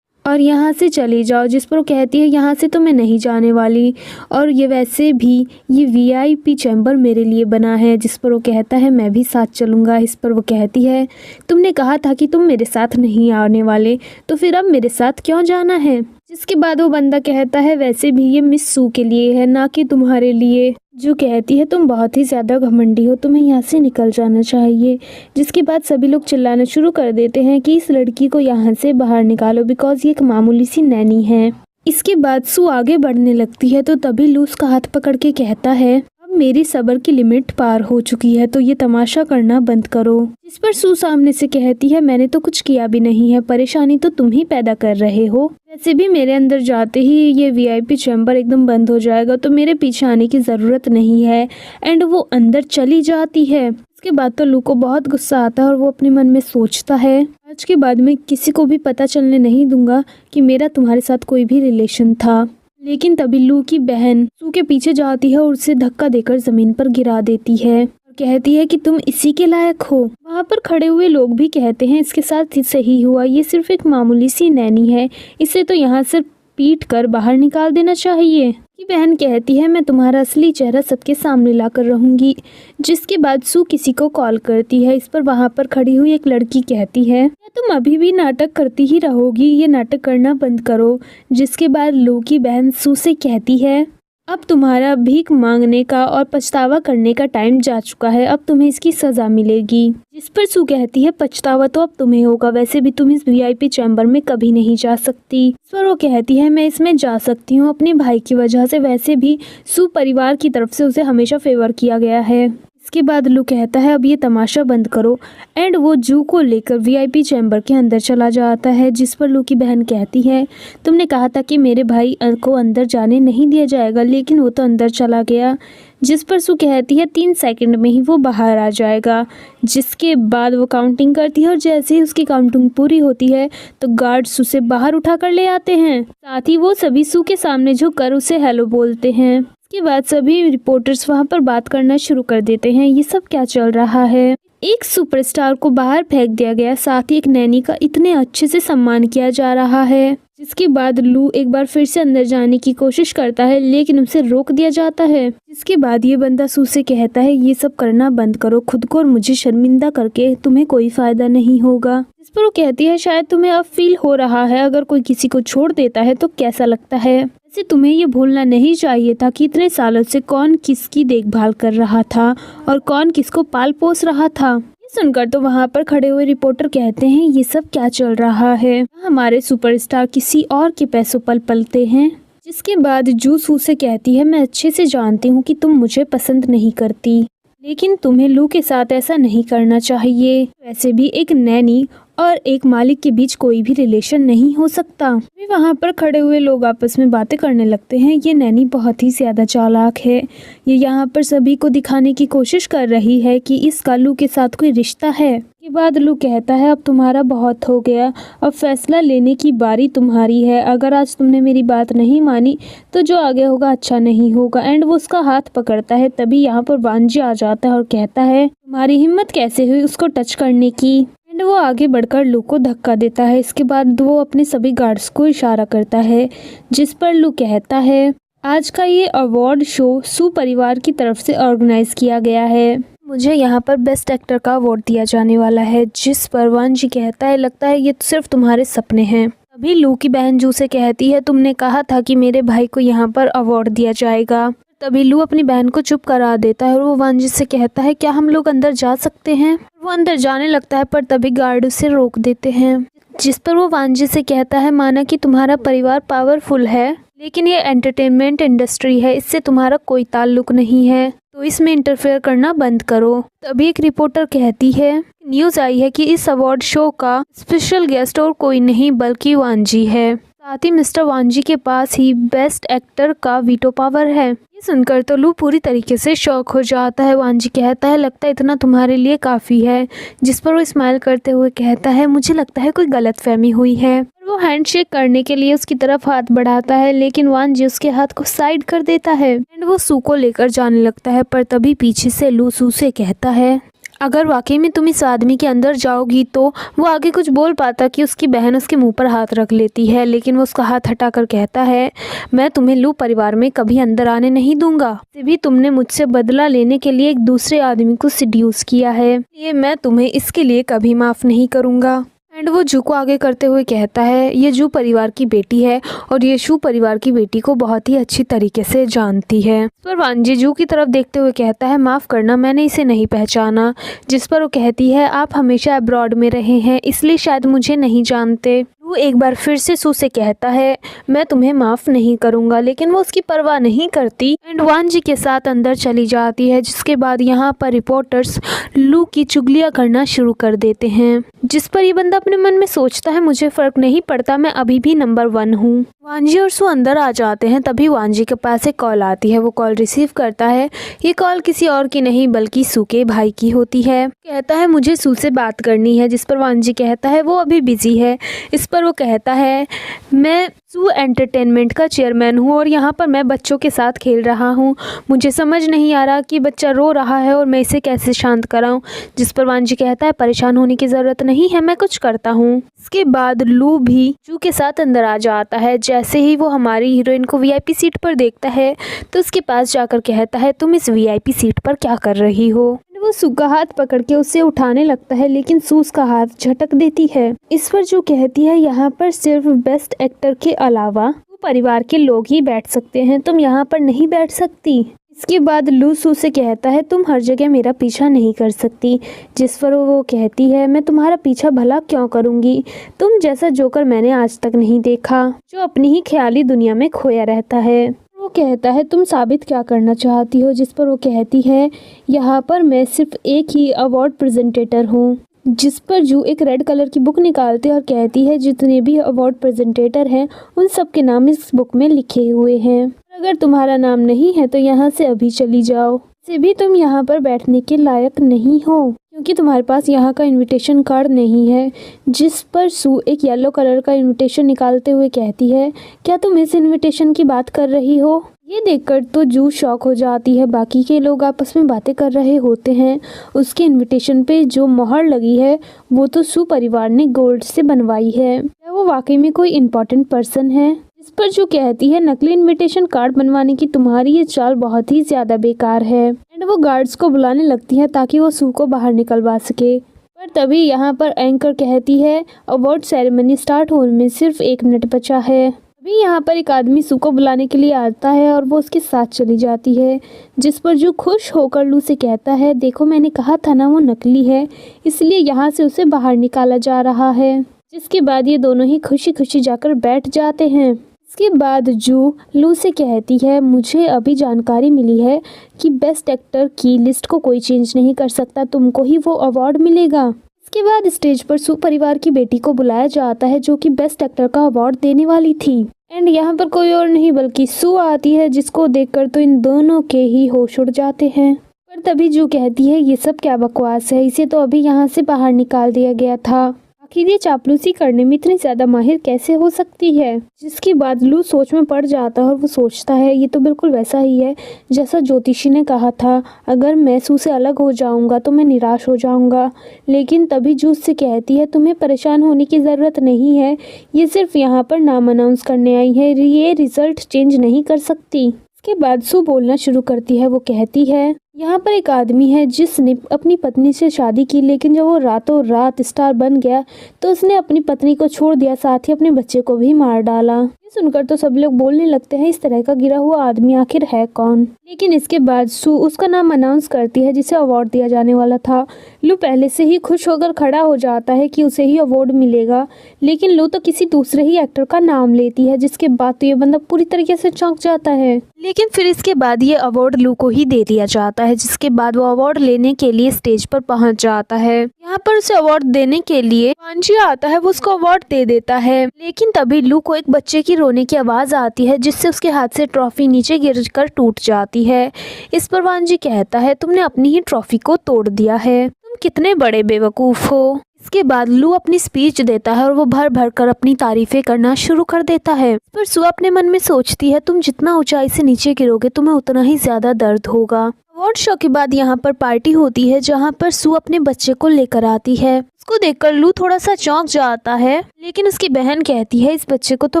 और यहाँ से चली जाओ। जिस पर वो कहती है यहाँ से तो मैं नहीं जाने वाली, और ये वैसे भी ये वीआईपी चैम्बर मेरे लिए बना है। जिस पर वो कहता है मैं भी साथ चलूँगा। इस पर वो कहती है तुमने कहा था कि तुम मेरे साथ नहीं आने वाले, तो फिर अब मेरे साथ क्यों जाना है। जिसके बाद वो बंदा कहता है वैसे भी ये मिस सू के लिए है, ना कि तुम्हारे लिए। जो कहती है तुम बहुत ही ज़्यादा घमंडी हो, तुम्हें यहाँ से निकल जाना चाहिए। जिसके बाद सभी लोग चिल्लाना शुरू कर देते हैं कि इस लड़की को यहाँ से बाहर निकालो, बिकॉज ये एक मामूली सी नैनी है। इसके बाद सू आगे बढ़ने लगती है तो तभी लू उसका हाथ पकड़ के कहता है अब मेरी सब्र की लिमिट पार हो चुकी है, तो ये तमाशा करना बंद करो। जिस पर सू सामने से कहती है मैंने तो कुछ किया भी नहीं है, परेशानी तो तुम ही पैदा कर रहे हो। वैसे भी मेरे अंदर जाते ही ये वीआईपी चैम्बर एकदम बंद हो जाएगा, तो मेरे पीछे आने की ज़रूरत नहीं है। एंड वो अंदर चली जाती है। इसके बाद तो लू को बहुत गुस्सा आता है और वो अपने मन में सोचता है आज के बाद मैं किसी को भी पता चलने नहीं दूंगा कि मेरा तुम्हारे साथ कोई भी रिलेशन था। लेकिन तभी लू की बहन सू के पीछे जाती है और उसे धक्का देकर ज़मीन पर गिरा देती है और कहती है कि तुम इसी के लायक हो। वहाँ पर खड़े हुए लोग भी कहते हैं इसके साथ ही सही हुआ, ये सिर्फ एक मामूली सी नैनी है, इसे तो यहाँ से पीट कर बाहर निकाल देना चाहिए। की बहन कहती है मैं तुम्हारा असली चेहरा सबके सामने लाकर रहूंगी। जिसके बाद सू किसी को कॉल करती है। इस पर वहाँ पर खड़ी हुई एक लड़की कहती है क्या तुम अभी भी नाटक करती ही रहोगी, ये नाटक करना बंद करो। जिसके बाद लू की बहन सू से कहती है अब तुम्हारा भीख मांगने का और पछतावा करने का टाइम जा चुका है, अब तुम्हें इसकी सजा मिलेगी। जिस पर सू कहती है पछतावा तो अब तुम्हें होगा, वैसे भी तुम इस वीआईपी चैम्बर में कभी नहीं जा सकती। इस पर वो कहती है मैं इसमें जा सकती हूँ अपने भाई की वजह से, वैसे भी सू परिवार की तरफ से उसे हमेशा फेवर किया गया है। इसके बाद लू कहता है अब ये तमाशा बंद करो एंड वो जू को लेकर वीआईपी चैम्बर के अंदर चला जाता है, जिस पर लू की बहन कहती है तुमने कहा था कि मेरे भाई को अंदर जाने नहीं दिया जाएगा, लेकिन वो तो अंदर चला गया। जिस पर सू कहती है 3 सेकंड में ही वो बाहर आ जाएगा। जिसके बाद वो काउंटिंग करती है और जैसे ही उसकी काउंटिंग पूरी होती है तो गार्ड सू से बाहर उठा कर ले आते हैं। साथ ही वो सभी सू के सामने झुककर उसे हेलो बोलते हैं। इसके बाद सभी रिपोर्टर्स वहां पर बात करना शुरू कर देते हैं, ये सब क्या चल रहा है। एक सुपरस्टार को बाहर फेंक दिया गया, साथ ही एक नैनी का इतने अच्छे से सम्मान किया जा रहा है। जिसके बाद लू एक बार फिर से अंदर जाने की कोशिश करता है, लेकिन उसे रोक दिया जाता है। जिसके बाद ये बंदा सू से कहता है ये सब करना बंद करो, खुद को और मुझे शर्मिंदा करके तुम्हें कोई फायदा नहीं होगा। जिस पर वो कहती है शायद तुम्हें अब फील हो रहा है अगर कोई किसी को छोड़ देता है तो कैसा लगता है। वैसे तुम्हें ये भूलना नहीं चाहिए था कि इतने सालों से कौन किसकी देखभाल कर रहा था और कौन किसको पाल पोस रहा था। सुनकर तो वहाँ पर खड़े हुए रिपोर्टर कहते हैं ये सब क्या चल रहा है, हमारे सुपरस्टार किसी और के पैसों पल पलते हैं। जिसके बाद जू सू से कहती है मैं अच्छे से जानती हूँ कि तुम मुझे पसंद नहीं करती, लेकिन तुम्हें लू के साथ ऐसा नहीं करना चाहिए। वैसे भी एक नैनी और एक मालिक के बीच कोई भी रिलेशन नहीं हो सकता। वहाँ पर खड़े हुए लोग आपस में बातें करने लगते हैं, ये नैनी बहुत ही ज़्यादा चालाक है, ये यहाँ पर सभी को दिखाने की कोशिश कर रही है कि इसका लू के साथ कोई रिश्ता है। के बाद लू कहता है अब तुम्हारा बहुत हो गया, अब फैसला लेने की बारी तुम्हारी है, अगर आज तुमने मेरी बात नहीं मानी तो जो आगे होगा अच्छा नहीं होगा। एंड वो उसका हाथ पकड़ता है, तभी यहाँ पर वांजी आ जाता है और कहता है तुम्हारी हिम्मत कैसे हुई उसको टच करने की। एंड वो आगे बढ़कर लू को धक्का देता है। इसके बाद वो अपने सभी गार्ड्स को इशारा करता है, जिस पर लू कहता है आज का ये अवार्ड शो सू परिवार की तरफ से ऑर्गेनाइज किया गया है, मुझे यहाँ पर बेस्ट एक्टर का अवार्ड दिया जाने वाला है। जिस पर वांजी कहता है लगता है ये तो सिर्फ तुम्हारे सपने हैं। अभी लू की बहन जू से कहती है तुमने कहा था कि मेरे भाई को यहाँ पर अवार्ड दिया जाएगा। तभी लू अपनी बहन को चुप करा देता है और वो वांजी से कहता है क्या हम लोग अंदर जा सकते हैं। वो अंदर जाने लगता है पर तभी गार्ड उसे रोक देते हैं। जिस पर वो वांजी से कहता है माना कि तुम्हारा परिवार पावरफुल है, लेकिन ये एंटरटेनमेंट इंडस्ट्री है, इससे तुम्हारा कोई ताल्लुक नहीं है, तो इसमें इंटरफेयर करना बंद करो। तभी एक रिपोर्टर कहती है न्यूज़ आई है कि इस अवार्ड शो का स्पेशल गेस्ट और कोई नहीं बल्कि वांजी है, साथ ही मिस्टर वांजी के पास ही बेस्ट एक्टर का वीटो पावर है। ये सुनकर तो लू पूरी तरीके से शॉक हो जाता है। वांजी कहता है लगता है इतना तुम्हारे लिए काफ़ी है। जिस पर वो स्माइल करते हुए कहता है मुझे लगता है कोई गलतफहमी हुई है। वो हैंडशेक करने के लिए उसकी तरफ हाथ बढ़ाता है, लेकिन वांजी उसके हाथ को साइड कर देता है एंड वो सू को लेकर जाने लगता है। पर तभी पीछे से लू सू से कहता है अगर वाकई में तुम इस आदमी के अंदर जाओगी तो वो आगे कुछ बोल पाता कि उसकी बहन उसके मुंह पर हाथ रख लेती है, लेकिन वो उसका हाथ हटाकर कहता है मैं तुम्हें लू परिवार में कभी अंदर आने नहीं दूंगा। भी तुमने मुझसे बदला लेने के लिए एक दूसरे आदमी को सिड्यूस किया है, ये मैं तुम्हें इसके लिए कभी माफ़ नहीं करूँगा। एंड वो जू को आगे करते हुए कहता है ये जू परिवार की बेटी है और ये शू परिवार की बेटी को बहुत ही अच्छी तरीके से जानती है। इस पर वांजी जू की तरफ देखते हुए कहता है माफ़ करना मैंने इसे नहीं पहचाना। जिस पर वो कहती है आप हमेशा अब्रॉड में रहे हैं इसलिए शायद मुझे नहीं जानते। वो एक बार फिर से सू से कहता है मैं तुम्हें माफ़ नहीं करूँगा, लेकिन वो उसकी परवाह नहीं करती एंड वांजी के साथ अंदर चली जाती है। जिसके बाद यहाँ पर रिपोर्टर्स लू की चुगलियाँ करना शुरू कर देते हैं। जिस पर ये बंदा अपने मन में सोचता है मुझे फ़र्क नहीं पड़ता, मैं अभी भी नंबर 1 हूँ। वांजी और सू अंदर आ जाते हैं। तभी वांजी के पास एक कॉल आती है। वो कॉल रिसीव करता है। ये कॉल किसी और की नहीं बल्कि सू के भाई की होती है। कहता है मुझे सू से बात करनी है। जिस पर वांजी कहता है वो अभी बिजी है। इस पर वो कहता है मैं सू एंटरटेनमेंट का चेयरमैन हूँ और यहाँ पर मैं बच्चों के साथ खेल रहा हूँ, मुझे समझ नहीं आ रहा कि बच्चा रो रहा है और मैं इसे कैसे शांत कराऊँ। जिस पर वांजी कहता है परेशान होने की ज़रूरत नहीं है, मैं कुछ करता हूँ। इसके बाद लू भी जू के साथ अंदर आ जाता है। जैसे ही वो हमारी हीरोइन को वीआईपी सीट पर देखता है तो उसके पास जाकर कहता है तुम इस वीआईपी सीट पर क्या कर रही हो। वो सू का हाथ पकड़ के उसे उठाने लगता है, लेकिन सू उसका हाथ झटक देती है। इस पर जो कहती है यहाँ पर सिर्फ बेस्ट एक्टर के अलावा परिवार के लोग ही बैठ सकते हैं, तुम यहाँ पर नहीं बैठ सकती। इसके बाद लू सू से कहता है तुम हर जगह मेरा पीछा नहीं कर सकती। जिस पर वो कहती है मैं तुम्हारा पीछा भला क्यों करूँगी, तुम जैसा जोकर मैंने आज तक नहीं देखा, जो अपनी ही ख्याली दुनिया में खोया रहता है। वो कहता है तुम साबित क्या करना चाहती हो, जिस पर वो कहती है यहाँ पर मैं सिर्फ एक ही अवार्ड प्रेजेंटेटर हूँ। जिस पर जू एक रेड कलर की बुक निकालती है और कहती है जितने भी अवार्ड प्रेजेंटेटर हैं उन सब के नाम इस बुक में लिखे हुए हैं। अगर तुम्हारा नाम नहीं है तो यहाँ से अभी चली जाओ, से भी तुम यहाँ पर बैठने के लायक नहीं हो क्योंकि तुम्हारे पास यहाँ का इनविटेशन कार्ड नहीं है। जिस पर सू एक येलो कलर का इनविटेशन निकालते हुए कहती है क्या तुम इस इनविटेशन की बात कर रही हो। ये देखकर तो जू शॉक हो जाती है। बाकी के लोग आपस में बातें कर रहे होते हैं। उसके इनविटेशन पे जो मोहर लगी है वो तो सू परिवार ने गोल्ड से बनवाई है। क्या वो वाकई में कोई इम्पोर्टेंट पर्सन है। इस पर जो कहती है नकली इनविटेशन कार्ड बनवाने की तुम्हारी ये चाल बहुत ही ज्यादा बेकार है। एंड वो गार्ड्स को बुलाने लगती है ताकि वो सू को बाहर निकलवा सके। पर तभी यहाँ पर एंकर कहती है अवार्ड सेरेमनी स्टार्ट होने में सिर्फ 1 मिनट बचा है। अभी यहाँ पर एक आदमी सू को बुलाने के लिए आता है और वो उसके साथ चली जाती है। जिस पर जो खुश होकर लू से कहता है देखो मैंने कहा था ना वो नकली है, इसलिए यहाँ से उसे बाहर निकाला जा रहा है। जिसके बाद ये दोनों ही खुशी खुशी जाकर बैठ जाते हैं। इसके बाद जू लू से कहती है मुझे अभी जानकारी मिली है कि बेस्ट एक्टर की लिस्ट को कोई चेंज नहीं कर सकता, तुमको ही वो अवार्ड मिलेगा। इसके बाद स्टेज पर सू परिवार की बेटी को बुलाया जाता है जो कि बेस्ट एक्टर का अवार्ड देने वाली थी। एंड यहाँ पर कोई और नहीं बल्कि सू आती है जिसको देखकर तो इन दोनों के ही होश उड़ जाते हैं। पर तभी जू कहती है ये सब क्या बकवास है, इसे तो अभी यहाँ से बाहर निकाल दिया गया था। आखिर ये चापलूसी करने में इतनी ज्यादा माहिर कैसे हो सकती है। जिसके बाद लू सोच में पड़ जाता है और वो सोचता है ये तो बिल्कुल वैसा ही है जैसा ज्योतिषी ने कहा था, अगर मैं सू से अलग हो जाऊंगा तो मैं निराश हो जाऊंगा। लेकिन तभी जू से कहती है तुम्हें परेशान होने की ज़रूरत नहीं है, ये सिर्फ यहाँ पर नाम अनाउंस करने आई है, ये रिजल्ट चेंज नहीं कर सकती। इसके बाद सू बोलना शुरू करती है। वो कहती है यहाँ पर एक आदमी है जिसने अपनी पत्नी से शादी की, लेकिन जब वो रातों रात स्टार बन गया तो उसने अपनी पत्नी को छोड़ दिया, साथ ही अपने बच्चे को भी मार डाला। ये सुनकर तो सब लोग बोलने लगते हैं इस तरह का गिरा हुआ आदमी आखिर है कौन। लेकिन इसके बाद सू उसका नाम अनाउंस करती है जिसे अवार्ड दिया जाने वाला था। लू पहले से ही खुश होकर खड़ा हो जाता है कि उसे ही अवार्ड मिलेगा, लेकिन लू तो किसी दूसरे ही एक्टर का नाम लेती है। जिसके बाद तो ये बंदा पूरी तरीके से चौंक जाता है। लेकिन फिर इसके बाद ये अवार्ड लू को ही दे दिया जाता है। जिसके बाद वो अवार्ड लेने के लिए स्टेज पर पहुंच जाता है। यहाँ पर उसे अवार्ड देने के लिए वांजी आता है, वो उसको अवार्ड दे देता है। लेकिन तभी लू को एक बच्चे की रोने की आवाज आती है जिससे उसके हाथ से ट्रॉफी नीचे गिरकर टूट जाती है। इस पर वांजी कहता है तुमने अपनी ही ट्रॉफी को तोड़ दिया है, तुम कितने बड़े बेवकूफ हो। इसके बाद लू अपनी स्पीच देता है और वो भर भर कर अपनी तारीफें करना शुरू कर देता है। पर सू अपने मन में सोचती है तुम जितना ऊंचाई से नीचे गिरोगे तुम्हें उतना ही ज्यादा दर्द होगा। अवार्ड शो के बाद यहाँ पर पार्टी होती है जहाँ पर सू अपने बच्चे को लेकर आती है। उसको देखकर लू थोड़ा सा चौंक जाता है, लेकिन उसकी बहन कहती है इस बच्चे को तो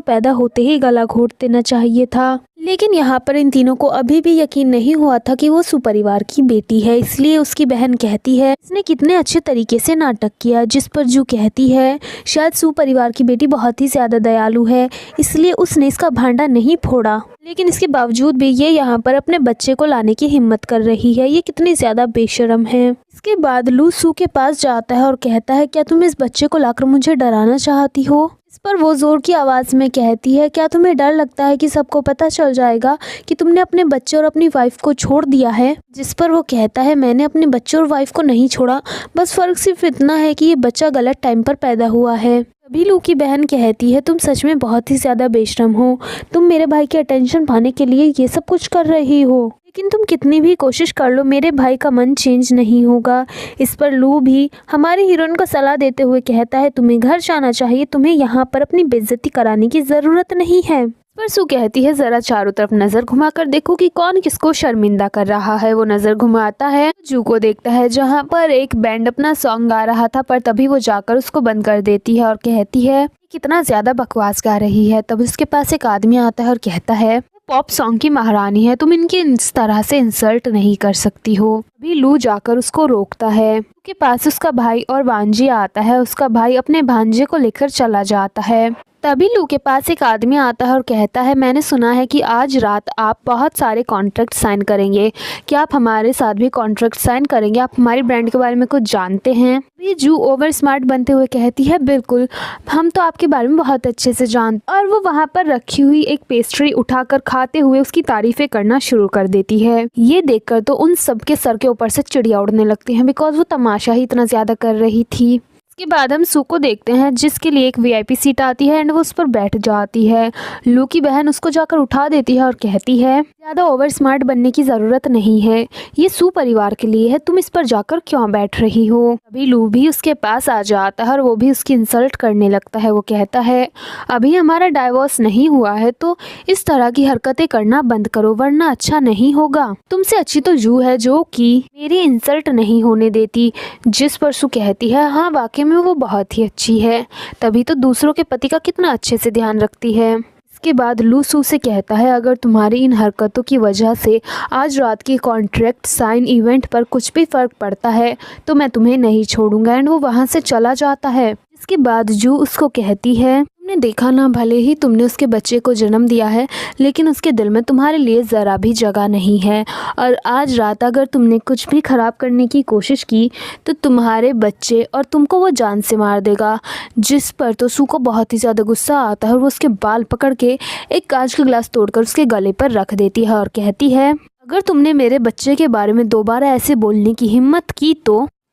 पैदा होते ही गला घोट देना चाहिए था। लेकिन यहाँ पर इन तीनों को अभी भी यकीन नहीं हुआ था कि वो सू परिवार की बेटी है, इसलिए उसकी बहन कहती है इसने कितने अच्छे तरीके से नाटक किया। जिस पर जू कहती है शायद सू परिवार की बेटी बहुत ही ज्यादा दयालु है, इसलिए उसने इसका भांडा नहीं फोड़ा। लेकिन इसके बावजूद भी ये यहाँ पर अपने बच्चे को लाने की हिम्मत कर रही है, ये कितनी ज्यादा बेशर्म है। इसके बाद लू सू के पास जाता है और कहता है क्या तुम इस बच्चे को लाकर मुझे डराना चाहती हो। इस पर वो जोर की आवाज में कहती है क्या तुम्हें डर लगता है कि सबको पता चल जाएगा कि तुमने अपने बच्चे और अपनी वाइफ को छोड़ दिया है। जिस पर वो कहता है मैंने अपने बच्चे और वाइफ को नहीं छोड़ा, बस फर्क सिर्फ इतना है कि ये बच्चा गलत टाइम पर पैदा हुआ है। तभी लू की बहन कहती है तुम सच में बहुत ही ज्यादा बेशर्म हो, तुम मेरे भाई के अटेंशन पाने के लिए ये सब कुछ कर रही हो, लेकिन तुम कितनी भी कोशिश कर लो मेरे भाई का मन चेंज नहीं होगा। इस पर लू भी हमारे हीरोइन को सलाह देते हुए कहता है तुम्हें घर जाना चाहिए, तुम्हें यहाँ पर अपनी बेइज्जती कराने की जरूरत नहीं है। पर सू कहती है जरा चारों तरफ नजर घुमाकर देखो कि कौन किसको शर्मिंदा कर रहा है। वो नजर घुमाता है, जू को देखता है जहाँ पर एक बैंड अपना सॉन्ग गा रहा था, पर तभी वो जाकर उसको बंद कर देती है और कहती है कितना ज्यादा बकवास गा रही है। तब उसके पास एक आदमी आता है और कहता है पॉप सॉन्ग की महारानी है, तुम इनके इस तरह से इंसल्ट नहीं कर सकती हो। अभी लू जाकर उसको रोकता है, के पास उसका भाई और वांजी आता है। उसका भाई अपने भांजे को लेकर चला जाता है। तभी लू के पास एक आदमी आता है और कहता है, मैंने सुना है कि आज रात आप बहुत सारे कॉन्ट्रैक्ट साइन करेंगे, क्या आप हमारे साथ भी कॉन्ट्रैक्ट साइन करेंगे? आप हमारी ब्रांड के बारे में कुछ जानते हैं? अभी जू ओवर स्मार्ट बनते हुए कहती है, बिल्कुल, हम तो आपके बारे में बहुत अच्छे से जानते। और वो वहाँ पर रखी हुई एक पेस्ट्री उठाकर खाते हुए उसकी तारीफें करना शुरू कर देती है। ये देखकर तो उन सबके सर के ऊपर से चिड़िया उड़ने लगती हैं, बिकॉज वो तमाशा ही इतना ज्यादा कर रही थी। इसके बाद हम सू को देखते हैं, जिसके लिए एक वीआईपी सीट आती है एंड वो उस पर बैठ जाती है। लू की बहन उसको जाकर उठा देती है और कहती है, ज़्यादा ओवर स्मार्ट बनने की ज़रूरत नहीं है, ये सू परिवार के लिए है, तुम इस पर जाकर क्यों बैठ रही हो? अभी लू भी उसके पास आ जाता है और वो भी उसकी इंसल्ट करने लगता है। वो कहता है, अभी हमारा डाइवोर्स नहीं हुआ है तो इस तरह की हरकतें करना बंद करो, वरना अच्छा नहीं होगा। तुमसे अच्छी तो जू है जो कि मेरी इंसल्ट नहीं होने देती। जिस पर सू कहती है, हाँ वाकई में वो बहुत ही अच्छी है, तभी तो दूसरों के पति का कितना अच्छे से ध्यान रखती है। इसके बाद लू सू से कहता है, अगर तुम्हारी इन हरकतों की वजह से आज रात की कॉन्ट्रैक्ट साइन इवेंट पर कुछ भी फर्क पड़ता है तो मैं तुम्हें नहीं छोड़ूंगा। एंड वो वहाँ से चला जाता है। इसके बाद जू उसको कहती है, तुमने देखा ना, भले ही तुमने उसके बच्चे को जन्म दिया है लेकिन उसके दिल में तुम्हारे लिए ज़रा भी जगह नहीं है, और आज रात अगर तुमने कुछ भी ख़राब करने की कोशिश की तो तुम्हारे बच्चे और तुमको वो जान से मार देगा। जिस पर तो सू को बहुत ही ज़्यादा गुस्सा आता है और वो उसके बाल पकड़ के एक कांच का गिलास तोड़कर उसके गले पर रख देती है और कहती है, अगर तुमने मेरे बच्चे के बारे में दोबारा ऐसे बोलने की हिम्मत की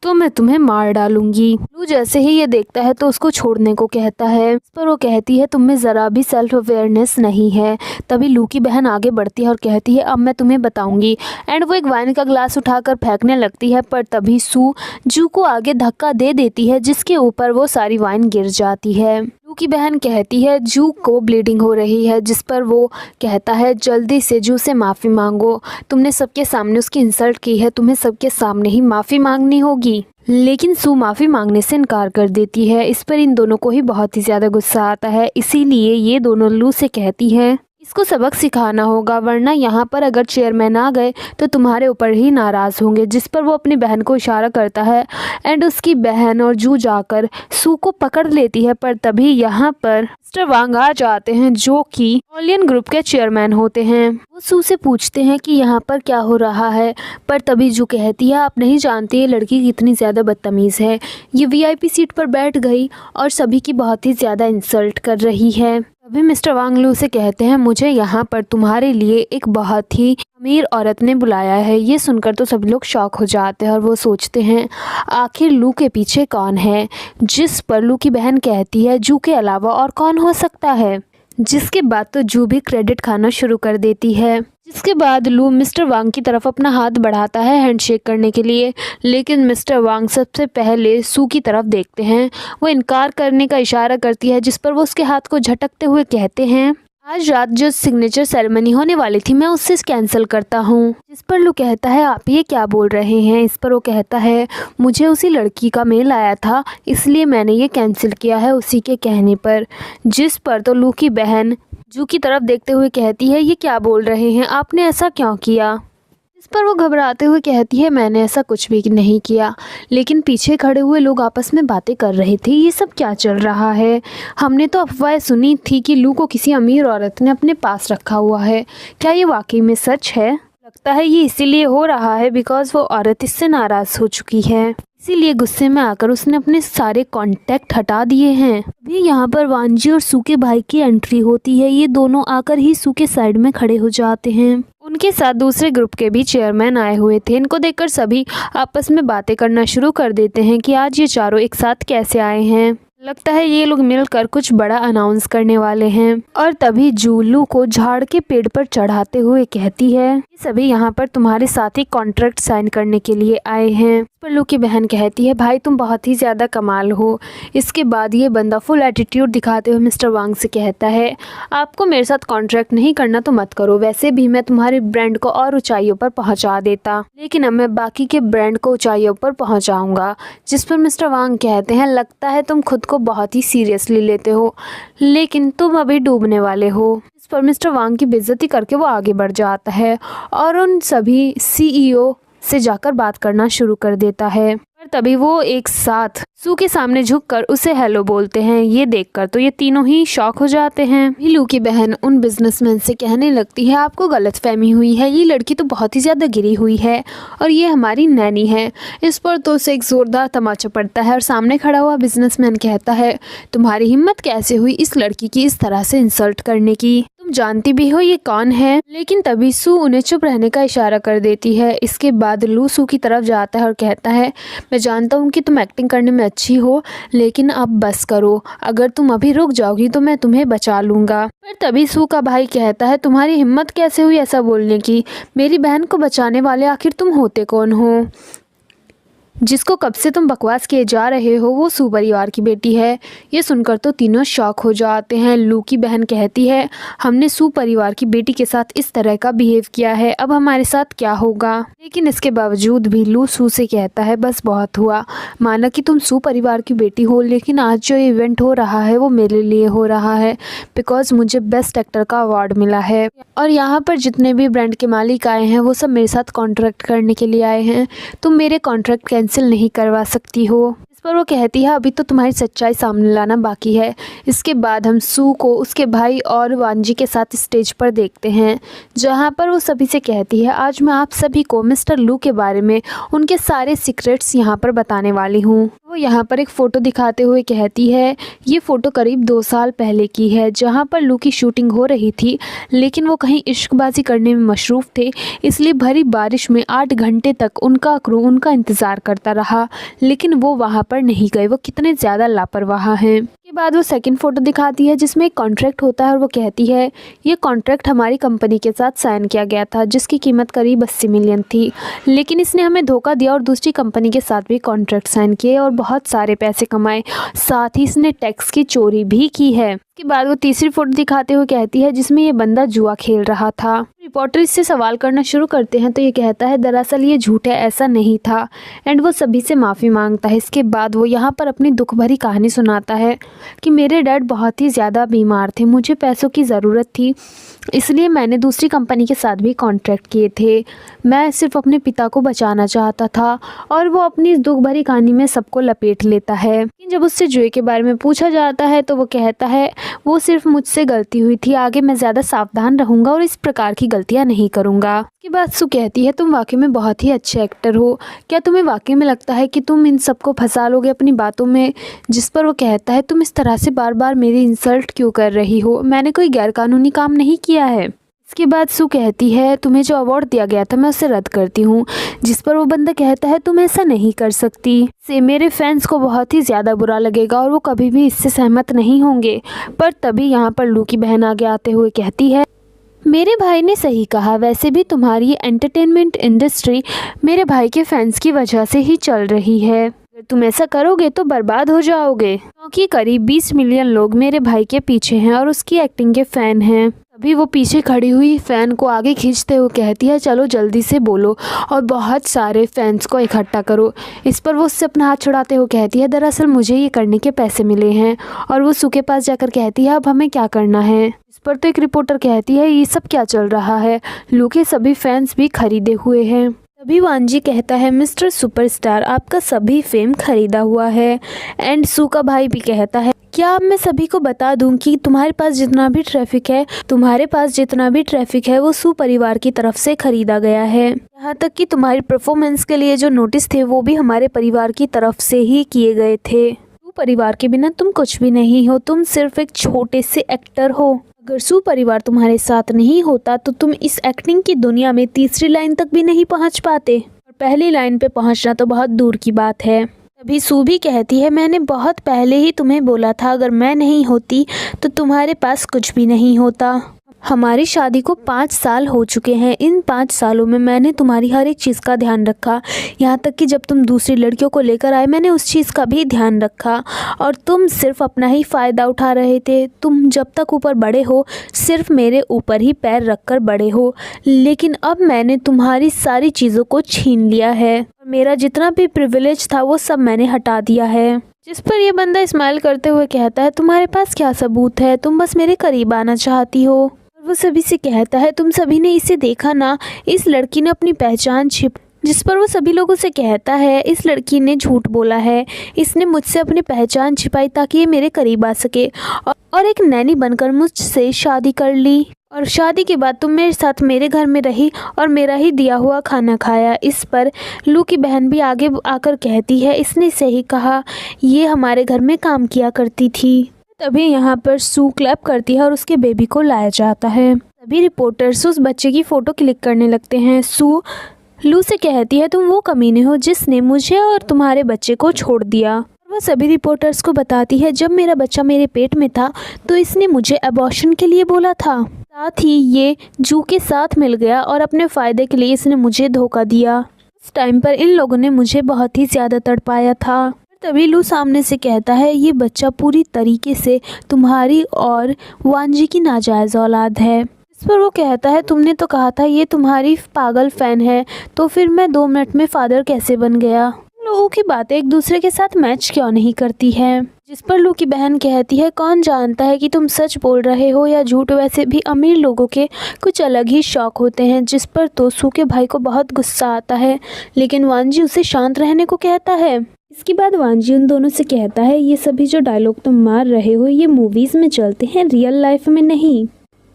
तो मैं तुम्हें मार डालूंगी। लू जैसे ही ये देखता है तो उसको छोड़ने को कहता है, इस पर वो कहती है, तुम में ज़रा भी सेल्फ अवेयरनेस नहीं है। तभी लू की बहन आगे बढ़ती है और कहती है, अब मैं तुम्हें बताऊंगी। एंड वो एक वाइन का ग्लास उठाकर फेंकने लगती है, पर तभी सू जू को आगे धक्का दे देती है, जिसके ऊपर वो सारी वाइन गिर जाती है। लू की बहन कहती है, जू को ब्लीडिंग हो रही है, जिस पर वो कहता है, जल्दी से जू से माफ़ी मांगो, तुमने सबके सामने उसकी इंसल्ट की है, तुम्हें सबके सामने ही माफ़ी मांगनी होगी। लेकिन सू माफ़ी मांगने से इनकार कर देती है। इस पर इन दोनों को ही बहुत ही ज़्यादा गुस्सा आता है, इसीलिए ये दोनों लू से कहती है, इसको सबक सिखाना होगा, वरना यहाँ पर अगर चेयरमैन आ गए तो तुम्हारे ऊपर ही नाराज़ होंगे। जिस पर वो अपनी बहन को इशारा करता है एंड उसकी बहन और जू जाकर सू को पकड़ लेती है, पर तभी यहाँ पर मिस्टर वांग आ जाते हैं, जो कि ऑलियन ग्रुप के चेयरमैन होते हैं। वो सू से पूछते हैं कि यहाँ पर क्या हो रहा है, पर तभी जू कहती है, आप नहीं जानती ये लड़की कितनी ज़्यादा बदतमीज़ है, ये वीआईपी सीट पर बैठ गई और सभी की बहुत ही ज़्यादा इंसल्ट कर रही है। तभी मिस्टर वांग लू से कहते हैं, मुझे यहाँ पर तुम्हारे लिए एक बहुत ही अमीर औरत ने बुलाया है। ये सुनकर तो सभी लोग शॉक हो जाते हैं और वो सोचते हैं, आखिर लू के पीछे कौन है? जिस पर लू की बहन कहती है, जू के अलावा और कौन हो सकता है? जिसके बाद तो जू भी क्रेडिट खाना शुरू कर देती है। जिसके बाद लू मिस्टर वांग की तरफ अपना हाथ बढ़ाता है हैंडशेक करने के लिए, लेकिन मिस्टर वांग सबसे पहले सू की तरफ देखते हैं। वो इनकार करने का इशारा करती है, जिस पर वो उसके हाथ को झटकते हुए कहते हैं, आज रात जो सिग्नेचर सेरेमनी होने वाली थी मैं उससे कैंसिल करता हूँ। जिस पर लू कहता है, आप ये क्या बोल रहे हैं? इस पर वो कहता है, मुझे उसी लड़की का मेल आया था इसलिए मैंने ये कैंसिल किया है उसी के कहने पर। जिस पर तो लू की बहन जू की तरफ देखते हुए कहती है, ये क्या बोल रहे हैं, आपने ऐसा क्यों किया? इस पर वो घबराते हुए कहती है, मैंने ऐसा कुछ भी नहीं किया, लेकिन पीछे खड़े हुए लोग आपस में बातें कर रहे थे, ये सब क्या चल रहा है? हमने तो अफवाह सुनी थी कि लू को किसी अमीर औरत ने अपने पास रखा हुआ है, क्या ये वाकई में सच है? लगता है ये इसीलिए हो रहा है बिकॉज वो औरत इससे नाराज़ हो चुकी है, इसीलिए गुस्से में आकर उसने अपने सारे कॉन्टैक्ट हटा दिए हैं। अभी यहाँ पर वांजी और सू के भाई की एंट्री होती है। ये दोनों आकर ही सू के साइड में खड़े हो जाते हैं। उनके साथ दूसरे ग्रुप के भी चेयरमैन आए हुए थे। इनको देखकर सभी आपस में बातें करना शुरू कर देते हैं कि आज ये चारों एक साथ कैसे आए हैं। लगता है ये लोग मिलकर कुछ बड़ा अनाउंस करने वाले हैं। और तभी जूलू को झाड़ के पेड़ पर चढ़ाते हुए कहती है, सभी यहाँ पर तुम्हारे साथ ही कॉन्ट्रैक्ट साइन करने के लिए आए हैं। पर लू की बहन कहती है, भाई तुम बहुत ही ज़्यादा कमाल हो। इसके बाद ये बंदा फुल एटीट्यूड दिखाते हुए मिस्टर वांग से कहता है, आपको मेरे साथ कॉन्ट्रैक्ट नहीं करना तो मत करो, वैसे भी मैं तुम्हारे ब्रांड को और ऊंचाइयों पर पहुंचा देता, लेकिन अब मैं बाकी के ब्रांड को ऊंचाइयों पर पहुंचाऊंगा। जिस पर मिस्टर वांग कहते हैं, लगता है तुम खुद को बहुत ही सीरियसली लेते हो, लेकिन तुम अभी डूबने वाले हो। इस पर मिस्टर वांग की बेइज्जती करके वो आगे बढ़ जाता है और उन सभी CEO से जाकर बात करना शुरू कर देता है। पर तभी वो एक साथ सू के सामने झुककर उसे हेलो बोलते हैं। ये देखकर तो ये तीनों ही शॉक हो जाते हैं। लू की बहन उन बिजनेसमैन से कहने लगती है, आपको गलतफहमी हुई है, ये लड़की तो बहुत ही ज़्यादा गिरी हुई है और ये हमारी नैनी है। इस पर तो उसे एक ज़ोरदार तमाचा पड़ता है और सामने खड़ा हुआ बिजनेसमैन कहता है, तुम्हारी हिम्मत कैसे हुई इस लड़की की इस तरह से इंसल्ट करने की, तुम जानती भी हो ये कौन है। लेकिन तभी सू उन्हें चुप रहने का इशारा कर देती है। इसके बाद लू सू की तरफ जाता है और कहता है, मैं जानता हूँ कि तुम एक्टिंग करने में अच्छी हो, लेकिन अब बस करो, अगर तुम अभी रुक जाओगी तो मैं तुम्हें बचा लूँगा। पर तभी सू का भाई कहता है, तुम्हारी हिम्मत कैसे हुई ऐसा बोलने की, मेरी बहन को बचाने वाले आखिर तुम होते कौन हो, जिसको कब से तुम बकवास किए जा रहे हो वो सू परिवार की बेटी है। ये सुनकर तो तीनों शॉक हो जाते हैं। लू की बहन कहती है, हमने सू परिवार की बेटी के साथ इस तरह का बिहेव किया है, अब हमारे साथ क्या होगा। लेकिन इसके बावजूद भी लू सू से कहता है, बस बहुत हुआ, माना कि तुम सू परिवार की बेटी हो, लेकिन आज जो इवेंट हो रहा है वो मेरे लिए हो रहा है बिकॉज मुझे बेस्ट एक्टर का अवार्ड मिला है और यहाँ पर जितने भी ब्रांड के मालिक आए हैं वो सब मेरे साथ कॉन्ट्रैक्ट करने के लिए आए हैं, तुम मेरे कॉन्ट्रैक्ट कैंसिल नहीं करवा सकती हो। इस पर वो कहती है, अभी तो तुम्हारी सच्चाई सामने लाना बाकी है। इसके बाद हम सू को उसके भाई और वांजी के साथ स्टेज पर देखते हैं, जहां पर वो सभी से कहती है, आज मैं आप सभी को मिस्टर लू के बारे में उनके सारे सीक्रेट्स यहां पर बताने वाली हूं। वो यहां पर एक फ़ोटो दिखाते हुए कहती है, ये फ़ोटो करीब 2 साल पहले की है, जहाँ पर लू की शूटिंग हो रही थी, लेकिन वो कहीं इश्कबाजी करने में मशरूफ़ थे, इसलिए भरी बारिश में 8 घंटे तक उनका क्रू उनका इंतज़ार करता रहा, लेकिन वो वहाँ पर नहीं गए। वो कितने ज़्यादा लापरवाह हैं। के बाद वो सेकंड फ़ोटो दिखाती है जिसमें एक कॉन्ट्रैक्ट होता है और वो कहती है, ये कॉन्ट्रैक्ट हमारी कंपनी के साथ साइन किया गया था जिसकी कीमत करीब 80 मिलियन थी, लेकिन इसने हमें धोखा दिया और दूसरी कंपनी के साथ भी कॉन्ट्रैक्ट साइन किए और बहुत सारे पैसे कमाए, साथ ही इसने टैक्स की चोरी भी की है। के बाद वो तीसरी फ़ोटो दिखाते हुए कहती है जिसमें ये बंदा जुआ खेल रहा था। रिपोर्टर इससे सवाल करना शुरू करते हैं तो ये कहता है, दरअसल ये झूठ है, ऐसा नहीं था, एंड वो सभी से माफ़ी मांगता है। इसके बाद वो यहाँ पर अपनी दुख भरी कहानी सुनाता है कि मेरे डैड बहुत ही ज़्यादा बीमार थे, मुझे पैसों की ज़रूरत थी, इसलिए मैंने दूसरी कंपनी के साथ भी कॉन्ट्रैक्ट किए थे। मैं सिर्फ अपने पिता को बचाना चाहता था और वो अपनी इस दुख भरी कहानी में सबको लपेट लेता है। लेकिन जब उससे जुए के बारे में पूछा जाता है तो वो कहता है, वो सिर्फ मुझसे गलती हुई थी, आगे मैं ज़्यादा सावधान रहूँगा और इस प्रकार की गलतियाँ नहीं करूँगा। इसके बाद सू कहती है, तुम वाकई में बहुत ही अच्छे एक्टर हो, क्या तुम्हें वाकई में लगता है कि तुम इन सबको फंसा लोगे अपनी बातों में। जिस पर वो कहता है, तुम इस तरह से बार बार मेरी इंसल्ट क्यों कर रही हो, मैंने कोई गैरकानूनी काम नहीं किया है। इसके बाद सू कहती है, तुम्हें जो अवार्ड दिया गया था मैं उसे रद्द करती हूँ। जिस पर वो बंदा कहता है, तुम ऐसा नहीं कर सकती, से मेरे फैंस को बहुत ही ज़्यादा बुरा लगेगा और वो कभी भी इससे सहमत नहीं होंगे। पर तभी यहाँ पर लू की बहन आगे आते हुए कहती है, मेरे भाई ने सही कहा, वैसे भी तुम्हारी एंटरटेनमेंट इंडस्ट्री मेरे भाई के फैंस की वजह से ही चल रही है, अगर तुम ऐसा करोगे तो बर्बाद हो जाओगे, क्योंकि करीब 20 मिलियन लोग मेरे भाई के पीछे हैं और उसकी एक्टिंग के फ़ैन हैं। अभी वो पीछे खड़ी हुई फ़ैन को आगे खींचते हुए कहती है, चलो जल्दी से बोलो और बहुत सारे फैंस को इकट्ठा करो। इस पर वो उससे अपना हाथ छुड़ाते हुए कहती है, दरअसल मुझे ये करने के पैसे मिले हैं। और वो सू के पास जाकर कहती है, अब हमें क्या करना है। इस पर तो एक रिपोर्टर कहती है, ये सब क्या चल रहा है, लू के सभी फैंस भी खरीदे हुए हैं। तभी वांजी कहता है, मिस्टर सुपरस्टार आपका सभी फेम खरीदा हुआ है। एंड सू का भाई भी कहता है, क्या अब मैं सभी को बता दूं कि तुम्हारे पास जितना भी ट्रैफिक है वो सू परिवार की तरफ से खरीदा गया है, यहाँ तक कि तुम्हारी परफॉर्मेंस के लिए जो नोटिस थे वो भी हमारे परिवार की तरफ से ही किए गए थे। सू परिवार के बिना तुम कुछ भी नहीं हो, तुम सिर्फ एक छोटे से एक्टर हो। अगर सू परिवार तुम्हारे साथ नहीं होता तो तुम इस एक्टिंग की दुनिया में तीसरी लाइन तक भी नहीं पहुंच पाते, और पहली लाइन पे पहुंचना तो बहुत दूर की बात है। तभी सू भी कहती है, मैंने बहुत पहले ही तुम्हें बोला था, अगर मैं नहीं होती तो तुम्हारे पास कुछ भी नहीं होता। हमारी शादी को 5 साल हो चुके हैं, इन 5 सालों में मैंने तुम्हारी हर एक चीज़ का ध्यान रखा, यहाँ तक कि जब तुम दूसरी लड़कियों को लेकर आए मैंने उस चीज़ का भी ध्यान रखा, और तुम सिर्फ अपना ही फ़ायदा उठा रहे थे। तुम जब तक ऊपर बड़े हो सिर्फ मेरे ऊपर ही पैर रखकर बड़े हो, लेकिन अब मैंने तुम्हारी सारी चीज़ों को छीन लिया है, मेरा जितना भी प्रिविलेज था वो सब मैंने हटा दिया है। जिस पर यह बंदा स्माइल करते हुए कहता है, तुम्हारे पास क्या सबूत है, तुम बस मेरे करीब आना चाहती हो। वो सभी से कहता है, तुम सभी ने इसे देखा ना, इस लड़की ने अपनी पहचान जिस पर वो सभी लोगों से कहता है इस लड़की ने झूठ बोला है, इसने मुझसे अपनी पहचान छिपाई ताकि ये मेरे करीब आ सके और एक नैनी बनकर मुझसे शादी कर ली और शादी के बाद तुम मेरे साथ मेरे घर में रही और मेरा ही दिया हुआ खाना खाया। इस पर लू की बहन भी आगे आकर कहती है इसने सही कहा, ये हमारे घर में काम किया करती थी। तभी यहाँ पर सू क्लैप करती है और उसके बेबी को लाया जाता है। सभी रिपोर्टर्स उस बच्चे की फ़ोटो क्लिक करने लगते हैं। सू लू से कहती है तुम वो कमीने हो जिसने मुझे और तुम्हारे बच्चे को छोड़ दिया। वह सभी रिपोर्टर्स को बताती है जब मेरा बच्चा मेरे पेट में था तो इसने मुझे अबॉर्शन के लिए बोला था, साथ ही ये जू के साथ मिल गया और अपने फ़ायदे के लिए इसने मुझे धोखा दिया। उस टाइम पर इन लोगों ने मुझे बहुत ही ज़्यादा तड़पाया था। तभी लू सामने से कहता है ये बच्चा पूरी तरीके से तुम्हारी और वांजी की नाजायज़ औलाद है। इस पर वो कहता है तुमने तो कहा था ये तुम्हारी पागल फ़ैन है, तो फिर मैं 2 मिनट में फ़ादर कैसे बन गया। लोगों की बातें एक दूसरे के साथ मैच क्यों नहीं करती है। जिस पर लू की बहन कहती है कौन जानता है कि तुम सच बोल रहे हो या झूठ, वैसे भी अमीर लोगों के कुछ अलग ही शौक होते हैं। जिस पर तो सू के भाई को बहुत गुस्सा आता है, लेकिन वांजी उसे शांत रहने को कहता है। इसके बाद वांजी उन दोनों से कहता है ये सभी जो डायलॉग तुम मार रहे हो ये मूवीज़ में चलते हैं, रियल लाइफ में नहीं।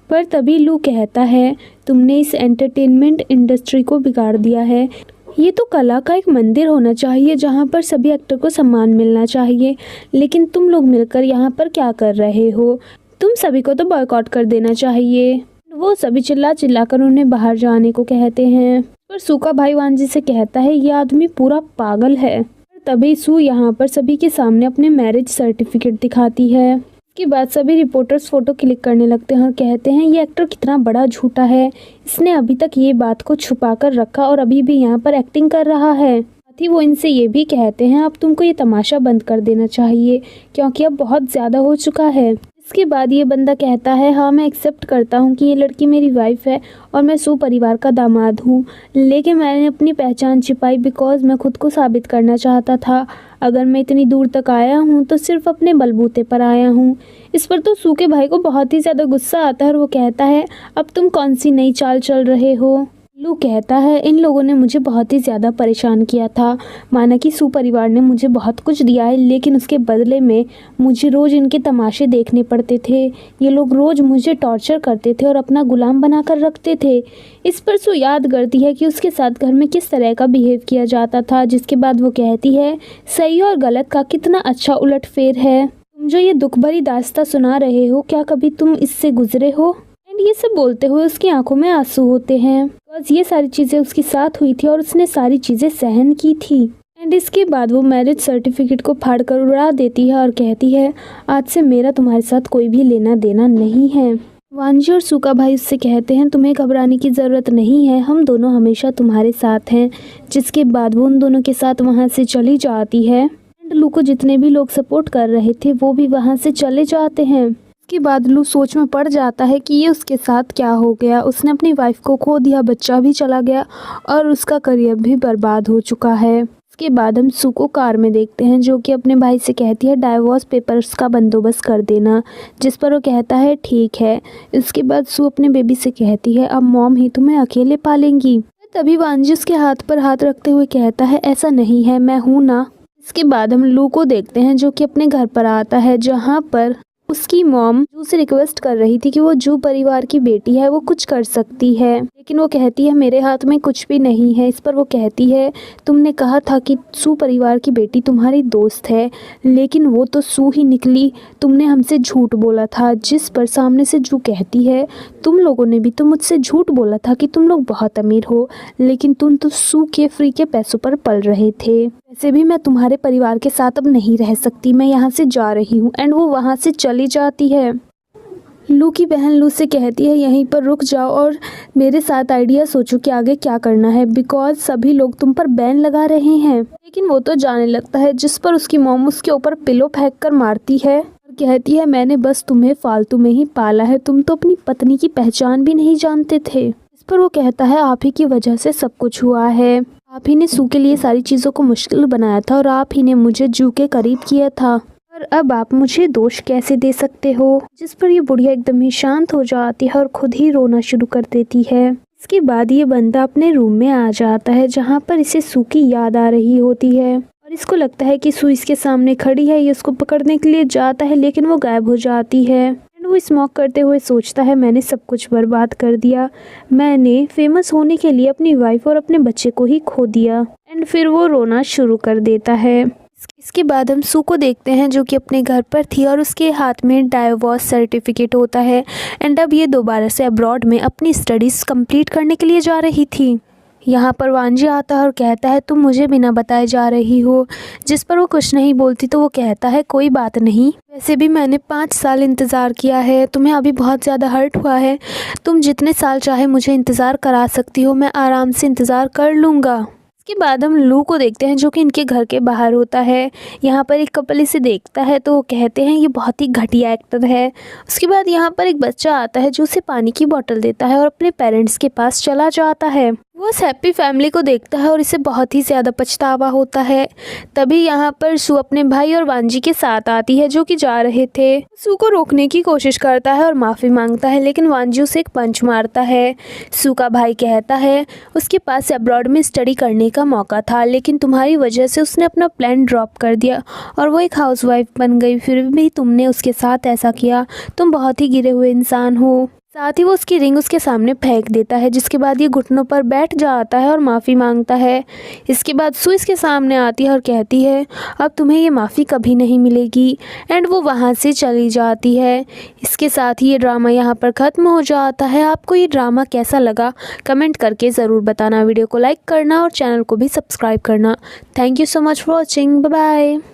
पर तभी लू कहता है तुमने इस एंटरटेनमेंट इंडस्ट्री को बिगाड़ दिया है। ये तो कला का एक मंदिर होना चाहिए जहाँ पर सभी एक्टर को सम्मान मिलना चाहिए, लेकिन तुम लोग मिलकर यहाँ पर क्या कर रहे हो। तुम सभी को तो बॉयकॉट कर देना चाहिए। वो सभी चिल्ला चिल्ला कर उन्हें बाहर जाने को कहते हैं। पर सू का भाई वांजी से कहता है ये आदमी पूरा पागल है। तभी सू यहाँ पर सभी के सामने अपने मैरिज सर्टिफिकेट दिखाती है। इसके बाद सभी रिपोर्टर्स फ़ोटो क्लिक करने लगते हैं और कहते हैं ये एक्टर कितना बड़ा झूठा है, इसने अभी तक ये बात को छुपा कर रखा और अभी भी यहाँ पर एक्टिंग कर रहा है। साथ ही वो इनसे ये भी कहते हैं अब तुमको ये तमाशा बंद कर देना चाहिए क्योंकि अब बहुत ज़्यादा हो चुका है। इसके बाद ये बंदा कहता है हाँ मैं एक्सेप्ट करता हूँ कि ये लड़की मेरी वाइफ है और मैं सू परिवार का दामाद हूँ, लेकिन मैंने अपनी पहचान छिपाई बिकॉज मैं खुद को साबित करना चाहता था। अगर मैं इतनी दूर तक आया हूँ तो सिर्फ अपने बलबूते पर आया हूँ। इस पर तो सू के भाई को बहुत ही ज़्यादा गुस्सा आता है और वो कहता है अब तुम कौन सी नई चाल चल रहे हो। लू कहता है इन लोगों ने मुझे बहुत ही ज़्यादा परेशान किया था, माना कि सू परिवार ने मुझे बहुत कुछ दिया है लेकिन उसके बदले में मुझे रोज़ इनके तमाशे देखने पड़ते थे। ये लोग रोज़ मुझे टॉर्चर करते थे और अपना गुलाम बनाकर रखते थे। इस पर सू याद करती है कि उसके साथ घर में किस तरह का बिहेव किया जाता था। जिसके बाद वो कहती है सही और गलत का कितना अच्छा उलटफेर है। तुम जो ये दुख भरी दास्तां सुना रहे हो क्या कभी तुम इससे गुजरे हो। ये सब बोलते हुए उसकी आंखों में आंसू होते हैं, बस ये सारी चीज़ें उसके साथ हुई थी और उसने सारी चीज़ें सहन की थी। एंड इसके बाद वो मैरिज सर्टिफिकेट को फाड़कर उड़ा देती है और कहती है आज से मेरा तुम्हारे साथ कोई भी लेना देना नहीं है। वांजी और सू का भाई उससे कहते हैं तुम्हें घबराने की ज़रूरत नहीं है, हम दोनों हमेशा तुम्हारे साथ हैं। जिसके बाद वो उन दोनों के साथ वहाँ से चली जाती है। एंड लू को जितने भी लोग सपोर्ट कर रहे थे वो भी वहाँ से चले जाते हैं। इसके बाद लू सोच में पड़ जाता है कि ये उसके साथ क्या हो गया। उसने अपनी वाइफ को खो दिया, बच्चा भी चला गया और उसका करियर भी बर्बाद हो चुका है। इसके बाद हम सू को कार में देखते हैं जो कि अपने भाई से कहती है डाइवोर्स पेपर्स का बंदोबस्त कर देना, जिस पर वो कहता है ठीक है। इसके बाद सू अपने बेबी से कहती है अब मॉम ही तुम्हें अकेले पालेंगी। तभी वांजी उसके हाथ पर हाथ रखते हुए कहता है ऐसा नहीं है, मैं हूँ ना। इसके बाद हम लू को देखते हैं जो कि अपने घर पर आता है जहाँ पर उसकी मॉम जू से रिक्वेस्ट कर रही थी कि वो जू परिवार की बेटी है, वो कुछ कर सकती है, लेकिन वो कहती है मेरे हाथ में कुछ भी नहीं है। इस पर वो कहती है तुमने कहा था कि सू परिवार की बेटी तुम्हारी दोस्त है, लेकिन वो तो सू ही निकली, तुमने हमसे झूठ बोला था। जिस पर सामने से जू कहती है तुम लोगों ने भी तो मुझसे झूठ बोला था कि तुम लोग बहुत अमीर हो, लेकिन तुम तो सू के फ्री के पैसों पर पल रहे थे। वैसे भी मैं तुम्हारे परिवार के साथ अब नहीं रह सकती, मैं यहाँ से जा रही हूँ। एंड वो वहाँ से चली जाती है। लू की बहन लू से कहती है यहीं पर रुक जाओ और मेरे साथ आइडिया सोचो कि आगे क्या करना है, बिकॉज सभी लोग तुम पर बैन लगा रहे हैं। लेकिन वो तो जाने लगता है, जिस पर उसकी मॉम उसके ऊपर पिलो फेंक कर मारती है और कहती है मैंने बस तुम्हें फालतू में ही पाला है, तुम तो अपनी पत्नी की पहचान भी नहीं जानते थे। इस पर वो कहता है आप ही की वजह से सब कुछ हुआ है, आप ही ने सू के लिए सारी चीज़ों को मुश्किल बनाया था और आप ही ने मुझे जू के करीब किया था, और अब आप मुझे दोष कैसे दे सकते हो। जिस पर ये बुढ़िया एकदम ही शांत हो जाती है और खुद ही रोना शुरू कर देती है। इसके बाद ये बंदा अपने रूम में आ जाता है जहाँ पर इसे सू की याद आ रही होती है और इसको लगता है कि सू इसके सामने खड़ी है। ये उसको पकड़ने के लिए जाता है लेकिन वो गायब हो जाती है एंड वो स्मोक करते हुए सोचता है मैंने सब कुछ बर्बाद कर दिया, मैंने फेमस होने के लिए अपनी वाइफ और अपने बच्चे को ही खो दिया। एंड फिर वो रोना शुरू कर देता है। इसके बाद हम सू को देखते हैं जो कि अपने घर पर थी और उसके हाथ में डाइवोर्स सर्टिफिकेट होता है एंड अब ये दोबारा से अब्रॉड में अपनी स्टडीज़ कंप्लीट करने के लिए जा रही थी। यहाँ पर वांजी आता है और कहता है तुम मुझे बिना बताए जा रही हो, जिस पर वो कुछ नहीं बोलती तो वो कहता है कोई बात नहीं, वैसे भी मैंने 5 साल इंतज़ार किया है, तुम्हें अभी बहुत ज़्यादा हर्ट हुआ है, तुम जितने साल चाहे मुझे इंतज़ार करा सकती हो, मैं आराम से इंतज़ार कर लूँगा। इसके बाद हम लू को देखते हैं जो कि इनके घर के बाहर होता है। यहाँ पर एक कपल इसे देखता है तो वो कहते हैं ये बहुत ही घटिया एक्टर है। उसके बाद यहाँ पर एक बच्चा आता है जो उसे पानी की बोतल देता है और अपने पेरेंट्स के पास चला जाता है। वो उस हैप्पी फैमिली को देखता है और इसे बहुत ही ज़्यादा पछतावा होता है। तभी यहाँ पर सू अपने भाई और वांजी के साथ आती है जो कि जा रहे थे। सू को रोकने की कोशिश करता है और माफ़ी मांगता है लेकिन वांजी उसे एक पंच मारता है। सू का भाई कहता है उसके पास अब्रॉड में स्टडी करने का मौका था लेकिन तुम्हारी वजह से उसने अपना प्लान ड्रॉप कर दिया और वो एक हाउसवाइफ बन गई, फिर भी तुमने उसके साथ ऐसा किया, तुम बहुत ही गिरे हुए इंसान हो। साथ ही वो उसकी रिंग उसके सामने फेंक देता है जिसके बाद ये घुटनों पर बैठ जाता है और माफ़ी मांगता है। इसके बाद सू इसके सामने आती है और कहती है अब तुम्हें ये माफ़ी कभी नहीं मिलेगी एंड वो वहाँ से चली जाती है। इसके साथ ही ये ड्रामा यहाँ पर ख़त्म हो जाता है। आपको ये ड्रामा कैसा लगा कमेंट करके ज़रूर बताना, वीडियो को लाइक करना और चैनल को भी सब्सक्राइब करना। Thank you so much for watching, bye bye.